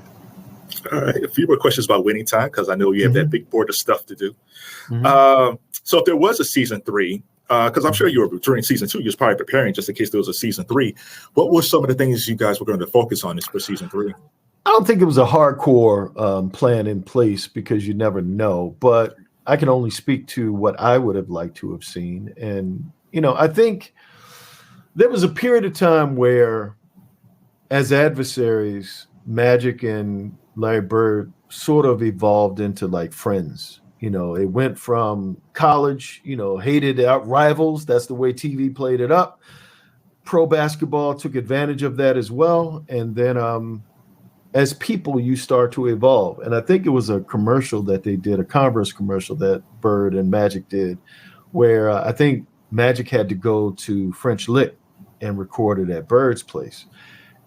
All right, a few more questions about Winning Time, because I know you have that big board of stuff to do. So if there was a season 3, because I'm sure you were during season 2, you was probably preparing just in case there was a season 3. What were some of the things you guys were going to focus on for season 3? I don't think it was a hardcore plan in place because you never know, but I can only speak to what I would have liked to have seen. And, I think there was a period of time where as adversaries, Magic and Larry Bird sort of evolved into like friends. It went from college, hated out rivals. That's the way TV played it up. Pro basketball took advantage of that as well. And then as people, you start to evolve. And I think it was a commercial that they did, a Converse commercial that Bird and Magic did, where I think Magic had to go to French Lick and record it at Bird's place.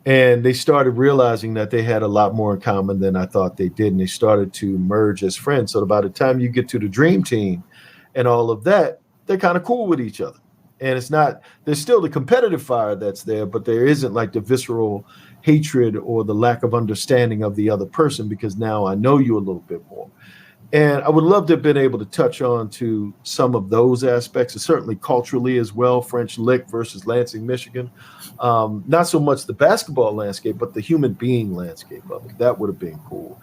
And they started realizing that they had a lot more in common than I thought they did. And they started to merge as friends. So by the time you get to the Dream Team and all of that, they're kind of cool with each other. And it's not, there's still the competitive fire that's there, but there isn't like the visceral hatred or the lack of understanding of the other person, because now I know you a little bit more. And I would love to have been able to touch on to some of those aspects, and certainly culturally as well, French Lick versus Lansing, Michigan. Not so much the basketball landscape, but the human being landscape of it. That would have been cool.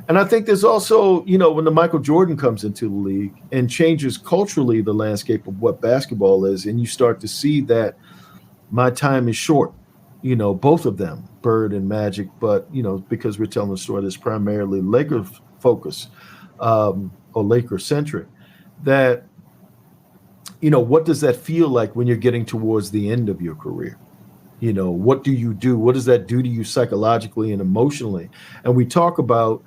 And I think there's also, when the Michael Jordan comes into the league and changes culturally the landscape of what basketball is, and you start to see that my time is short, both of them, Bird and Magic, but, because we're telling a story that's primarily Laker focused, or Laker centric, that, what does that feel like when you're getting towards the end of your career? What do you do? What does that do to you psychologically and emotionally? And we talk about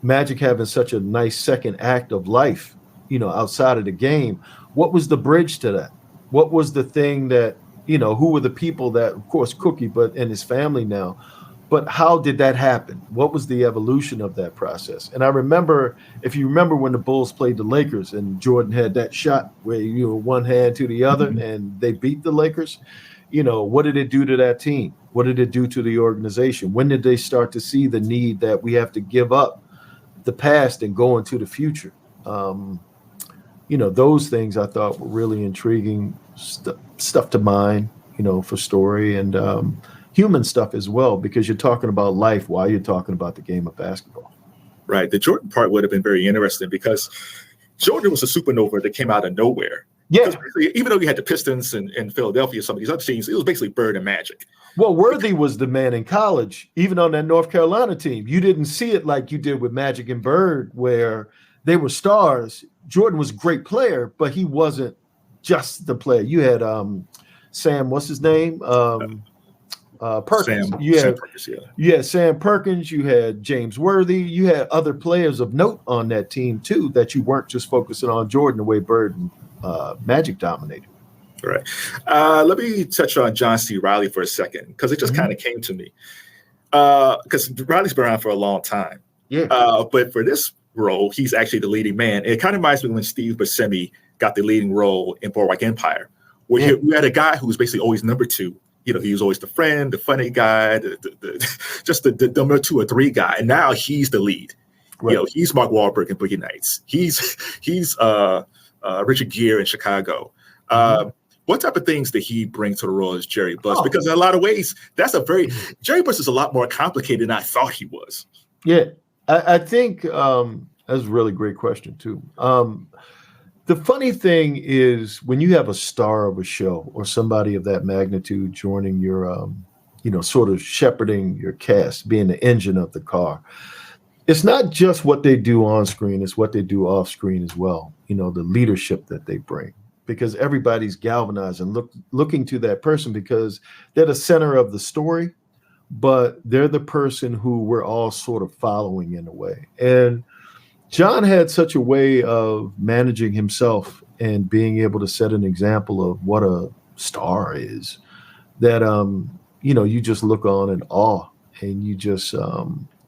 Magic having such a nice second act of life, outside of the game. What was the bridge to that? What was the thing that, who were the people that, of course, Cookie, but and his family now, but how did that happen? What was the evolution of that process? And I remember, if you remember when the Bulls played the Lakers and Jordan had that shot where one hand to the other and they beat the Lakers, what did it do to that team? What did it do to the organization? When did they start to see the need that we have to give up the past and go into the future? Those things I thought were really intriguing stuff to mine, for story, and human stuff as well, because you're talking about life while you're talking about the game of basketball. Right. The Jordan part would have been very interesting because Jordan was a supernova that came out of nowhere. Yeah. Even though you had the Pistons and Philadelphia, some of these other teams, it was basically Bird and Magic. Well, Worthy was the man in college, even on that North Carolina team. You didn't see it like you did with Magic and Bird, where they were stars. Jordan was a great player, but he wasn't just the player. You had Sam, what's his name? Perkins. Sam Perkins, yeah. You had Sam Perkins. You had James Worthy. You had other players of note on that team, too, that you weren't just focusing on Jordan the way Bird and Magic dominated. Right. Let me touch on John C. Reilly for a second, because it just kind of came to me. Because Riley's been around for a long time. Yeah. But for this role, he's actually the leading man. It kind of reminds me when Steve Buscemi got the leading role in Boardwalk Empire, where we had a guy who was basically always number two. You know, he was always the friend, the funny guy, just the number 2 or 3 guy. And now he's the lead. Right. You know, he's Mark Wahlberg in Boogie Nights. He's Richard Gere in Chicago. What type of things did he bring to the role as Jerry Buss? Because in a lot of ways, Jerry Buss is a lot more complicated than I thought he was. Yeah, I think that's a really great question, too. The funny thing is when you have a star of a show or somebody of that magnitude joining your, sort of shepherding your cast, being the engine of the car, it's not just what they do on screen, it's what they do off screen as well. You know, the leadership that they bring, because everybody's galvanized and looking to that person because they're the center of the story, but they're the person who we're all sort of following in a way. And John had such a way of managing himself and being able to set an example of what a star is that, you just look on in awe, and you just,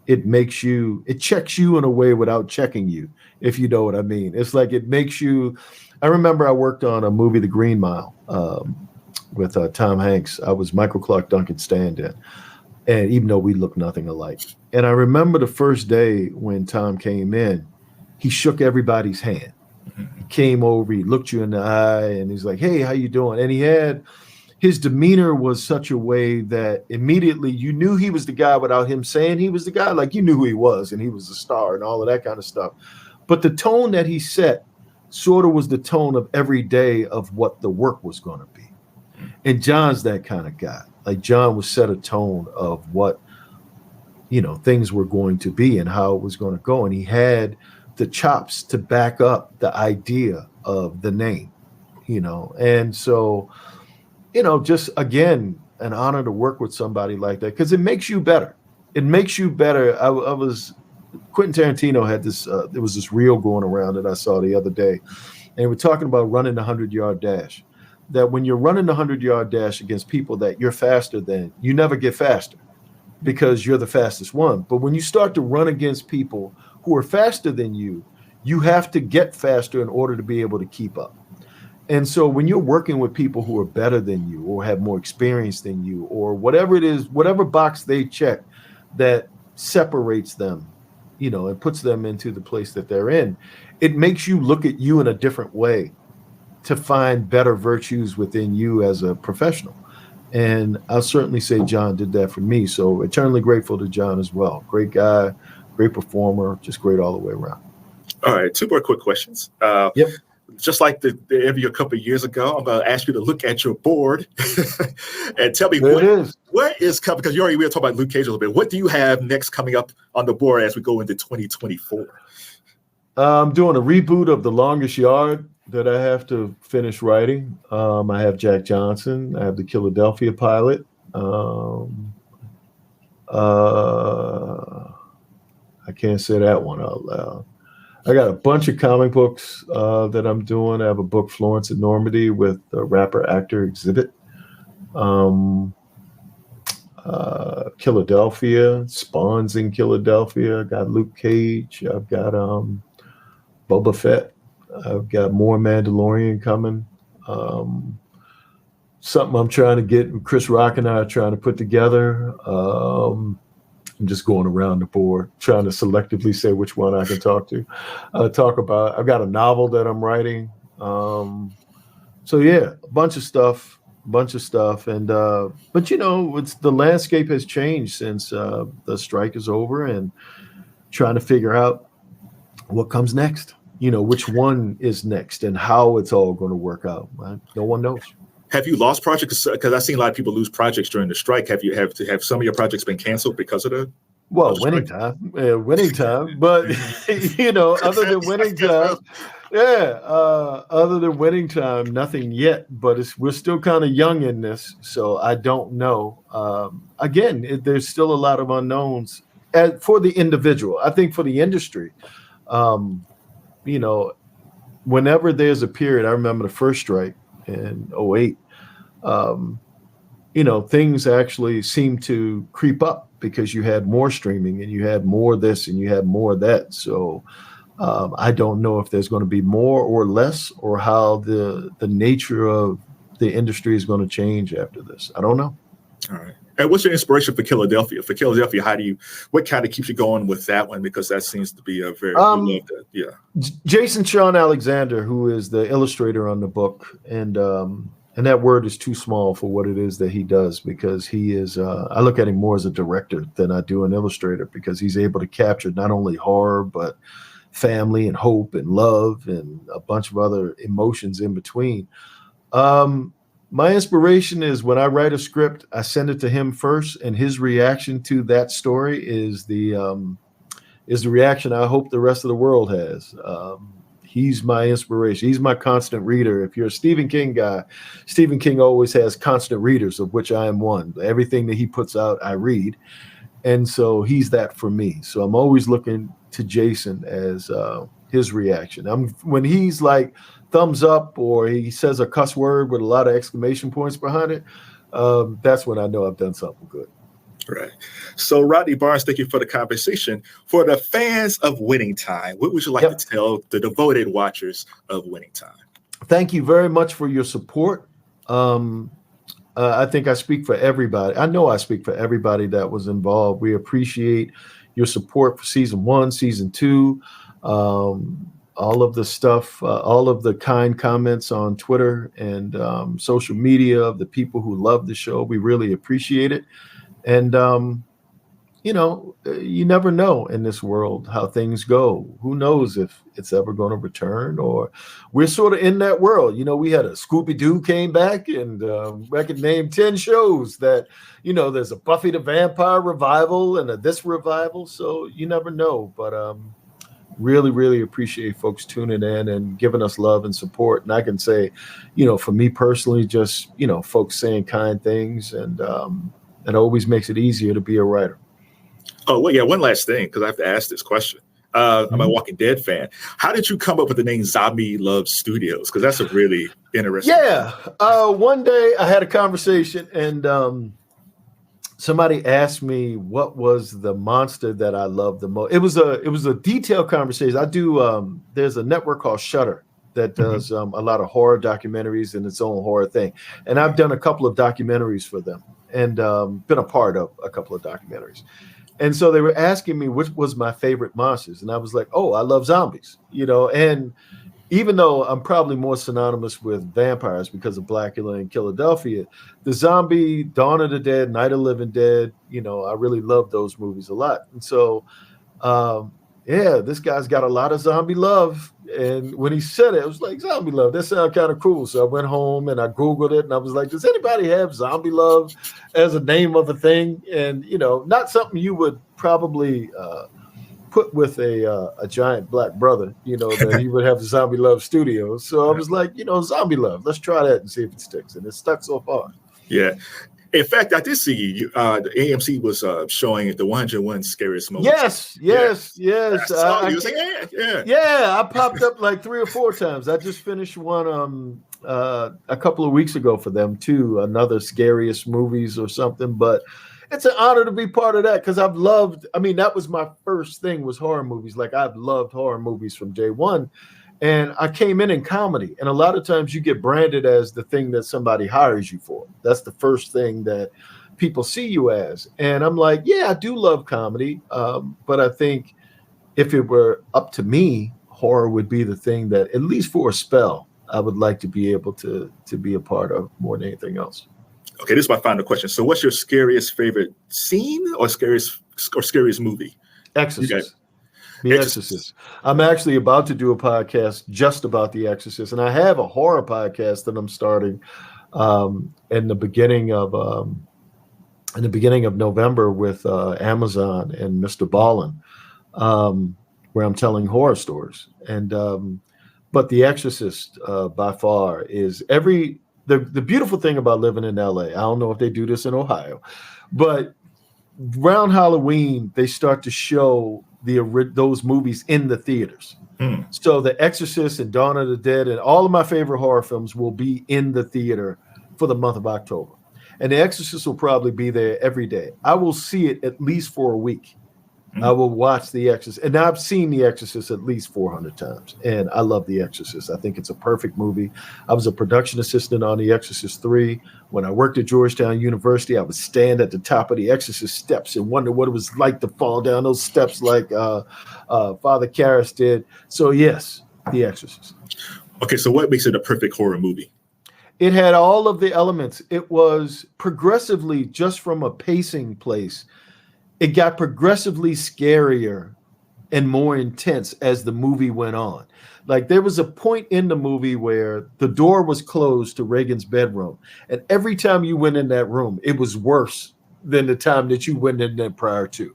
it checks you in a way without checking you, if you know what I mean. It's like it makes you. I remember I worked on a movie, The Green Mile, with Tom Hanks. I was Michael Clark Duncan's stand-in, and even though we look nothing alike. And I remember the first day when Tom came in, he shook everybody's hand. He came over, he looked you in the eye, and he's like, "Hey, how you doing?" And his demeanor was such a way that immediately you knew he was the guy without him saying he was the guy. Like, you knew who he was, and he was the star and all of that kind of stuff. But the tone that he set sort of was the tone of every day of what the work was going to be. And John's that kind of guy. Like, John would set a tone of what, things were going to be and how it was going to go. And he had the chops to back up the idea of the name, And so, just again, an honor to work with somebody like that, because it makes you better. It makes you better. Quentin Tarantino had this, there was this reel going around that I saw the other day, and we're talking about running the 100-yard dash. That when you're running the 100-yard dash against people that you're faster than, you never get faster because you're the fastest one. But when you start to run against people who are faster than you, you have to get faster in order to be able to keep up. And so when you're working with people who are better than you or have more experience than you or whatever it is, whatever box they check that separates them, and puts them into the place that they're in, it makes you look at you in a different way to find better virtues within you as a professional. And I'll certainly say John did that for me. So eternally grateful to John as well. Great guy, great performer, just great all the way around. All right, 2 more quick questions. Yep. Just like the interview a couple of years ago, I'm going to ask you to look at your board and tell me what is coming, because we were talking about Luke Cage a little bit. What do you have next coming up on the board as we go into 2024? I'm doing a reboot of The Longest Yard that I have to finish writing. I have Jack Johnson. I have the Killadelphia pilot. I can't say that one out loud. I got a bunch of comic books that I'm doing. I have a book, Florence and Normandy, with the rapper-actor Exhibit. Killadelphia, Spawns in Killadelphia. I got Luke Cage. I've got Boba Fett. I've got more Mandalorian coming. Something I'm trying to get, Chris Rock and I are trying to put together. I'm just going around the board, trying to selectively say which one I can talk about. I've got a novel that I'm writing. So yeah, a bunch of stuff. And, but the landscape has changed since the strike is over, and trying to figure out what comes next, which one is next and how it's all going to work out. Right? No one knows. Have you lost projects? Because I've seen a lot of people lose projects during the strike. Have some of your projects been canceled because of the Well, winning time, winning time. But other than winning time, other than winning time, nothing yet. But we're still kind of young in this, so I don't know. Again, there's still a lot of unknowns for the individual. I think for the industry, whenever there's a period, I remember the first strike in 2008. Things actually seem to creep up because you had more streaming and you had more this and you had more of that. So I don't know if there's going to be more or less, or how the nature of the industry is going to change after this. I don't know. All right. And what's your inspiration for Killadelphia? For Killadelphia, what kind of keeps you going with that one? Because that seems to be a very Jason Sean Alexander, who is the illustrator on the book, and that word is too small for what it is that he does, because he is I look at him more as a director than I do an illustrator, because he's able to capture not only horror but family and hope and love and a bunch of other emotions in between. My inspiration is when I write a script, I send it to him first, and his reaction to that story is the reaction I hope the rest of the world has. He's my inspiration. He's my constant reader. If you're a Stephen King guy, Stephen King always has constant readers, of which I am one. Everything that he puts out, I read. And so he's that for me. So I'm always looking to Jason as his reaction. When he's like thumbs up, or he says a cuss word with a lot of exclamation points behind it, that's when I know I've done something good. Right. So, Rodney Barnes, thank you for the conversation. For the fans of Winning Time, what would you like to tell the devoted watchers of Winning Time? Thank you very much for your support. I think I speak for everybody. I know I speak for everybody that was involved. We appreciate your support for season 1, season 2, all of the stuff, all of the kind comments on Twitter and social media of the people who love the show. We really appreciate it. And, you never know in this world how things go. Who knows if it's ever going to return, or we're sort of in that world. We had a Scooby-Doo came back, and I could name 10 shows that, there's a Buffy the Vampire revival and a this revival. So you never know. But really, really appreciate folks tuning in and giving us love and support. And I can say, for me personally, just, folks saying kind things, and it always makes it easier to be a writer. Oh, well, yeah. One last thing, because I have to ask this question. I'm a Walking Dead fan. How did you come up with the name Zombie Love Studios? Because that's a really interesting. Yeah. One day I had a conversation, and somebody asked me what was the monster that I loved the most. It was a detailed conversation. I do. There's a network called Shudder that does a lot of horror documentaries and its own horror thing. And I've done a couple of documentaries for them, and been a part of a couple of documentaries. And so they were asking me which was my favorite monsters. And I was like, I love zombies, and even though I'm probably more synonymous with vampires because of Blacula and Killadelphia, the zombie, Dawn of the Dead, Night of the Living Dead, I really love those movies a lot. And so, this guy's got a lot of zombie love. And when he said it, I was like, zombie love, that sounds kind of cool. So I went home and I Googled it, and I was like, does anybody have zombie love as a name of a thing? And, not something you would probably put with a giant black brother, that he would have the Zombie Love Studios. So I was like, zombie love, let's try that and see if it sticks. And it's stuck so far. Yeah. In fact, I did see the AMC was showing the 101 Scariest Moments. Yes. I popped up like 3 or 4 times. I just finished one a couple of weeks ago for them too, another Scariest Movies or something. But it's an honor to be part of that, because that was my first thing, was horror movies. Like, I've loved horror movies from day one. And I came in comedy, and a lot of times you get branded as the thing that somebody hires you for. That's the first thing that people see you as. And I'm like, yeah, I do love comedy. But I think if it were up to me, horror would be the thing that, at least for a spell, I would like to be able to be a part of more than anything else. Okay, this is my final question. So what's your scariest favorite scene or scariest movie? Exorcist. The Exorcist. I'm actually about to do a podcast just about The Exorcist, and I have a horror podcast that I'm starting in the beginning of November with Amazon and Mr. Ballin, where I'm telling horror stories. And but The Exorcist by far is the beautiful thing about living in LA. I don't know if they do this in Ohio, but around Halloween they start to show those movies in the theaters. So The Exorcist and Dawn of the Dead and all of my favorite horror films will be in the theater for the month of October. And The Exorcist will probably be there every day. I will see it at least for a week. I will watch The Exorcist. And I've seen The Exorcist at least 400 times. And I love The Exorcist. I think it's a perfect movie. I was a production assistant on The Exorcist 3. When I worked at Georgetown University, I would stand at the top of The Exorcist steps and wonder what it was like to fall down those steps like Father Karras did. So yes, The Exorcist. Okay, so what makes it a perfect horror movie? It had all of the elements. It was progressively, just from a pacing place, it got progressively scarier and more intense as the movie went on. Like there was a point in the movie where the door was closed to Reagan's bedroom. And every time you went in that room, it was worse than the time that you went in there prior to.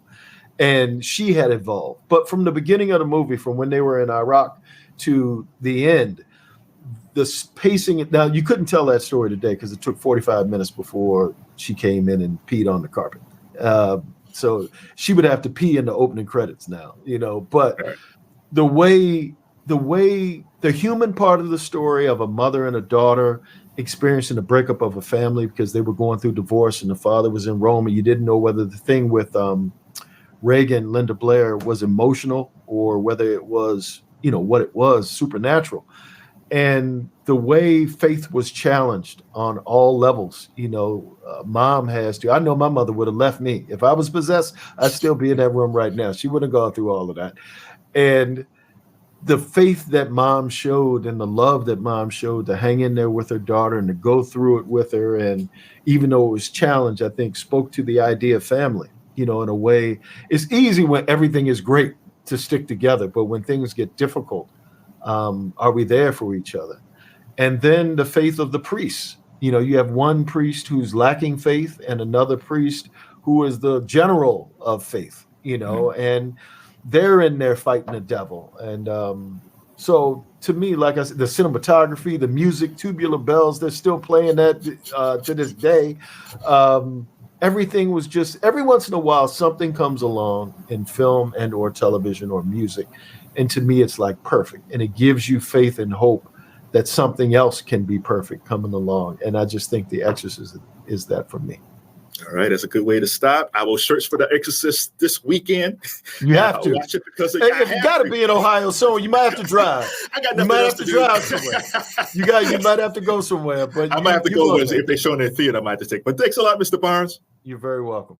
And she had evolved. But from the beginning of the movie, from when they were in Iraq to the end, the pacing, now you couldn't tell that story today because it took 45 minutes before she came in and peed on the carpet. So she would have to pee in the opening credits now, but the way the human part of the story of a mother and a daughter experiencing the breakup of a family because they were going through divorce and the father was in Rome and you didn't know whether the thing with Reagan, Linda Blair was emotional or whether it was, what it was, supernatural. And the way faith was challenged on all levels, mom has to. I know my mother would have left me. If I was possessed, I'd still be in that room right now. She wouldn't have gone through all of that. And the faith that mom showed and the love that mom showed to hang in there with her daughter and to go through it with her. And even though it was challenged, I think spoke to the idea of family, in a way. It's easy when everything is great to stick together. But when things get difficult, are we there for each other? And then the faith of the priests. You have one priest who's lacking faith and another priest who is the general of faith, and they're in there fighting the devil. And so to me, like I said, the cinematography, the music, Tubular Bells, they're still playing that to this day. Everything was just, every once in a while, something comes along in film and or television or music. And to me, it's like perfect. And it gives you faith and hope that something else can be perfect coming along. And I just think The Exorcist is that for me. All right, that's a good way to stop. I will search for The Exorcist this weekend. You have to watch it because you got to be in Ohio soon. You might have to drive. You might have to drive somewhere. You might have to go somewhere. But I might have to go if they show in their theater. I might have to take. But thanks a lot, Mr. Barnes. You're very welcome.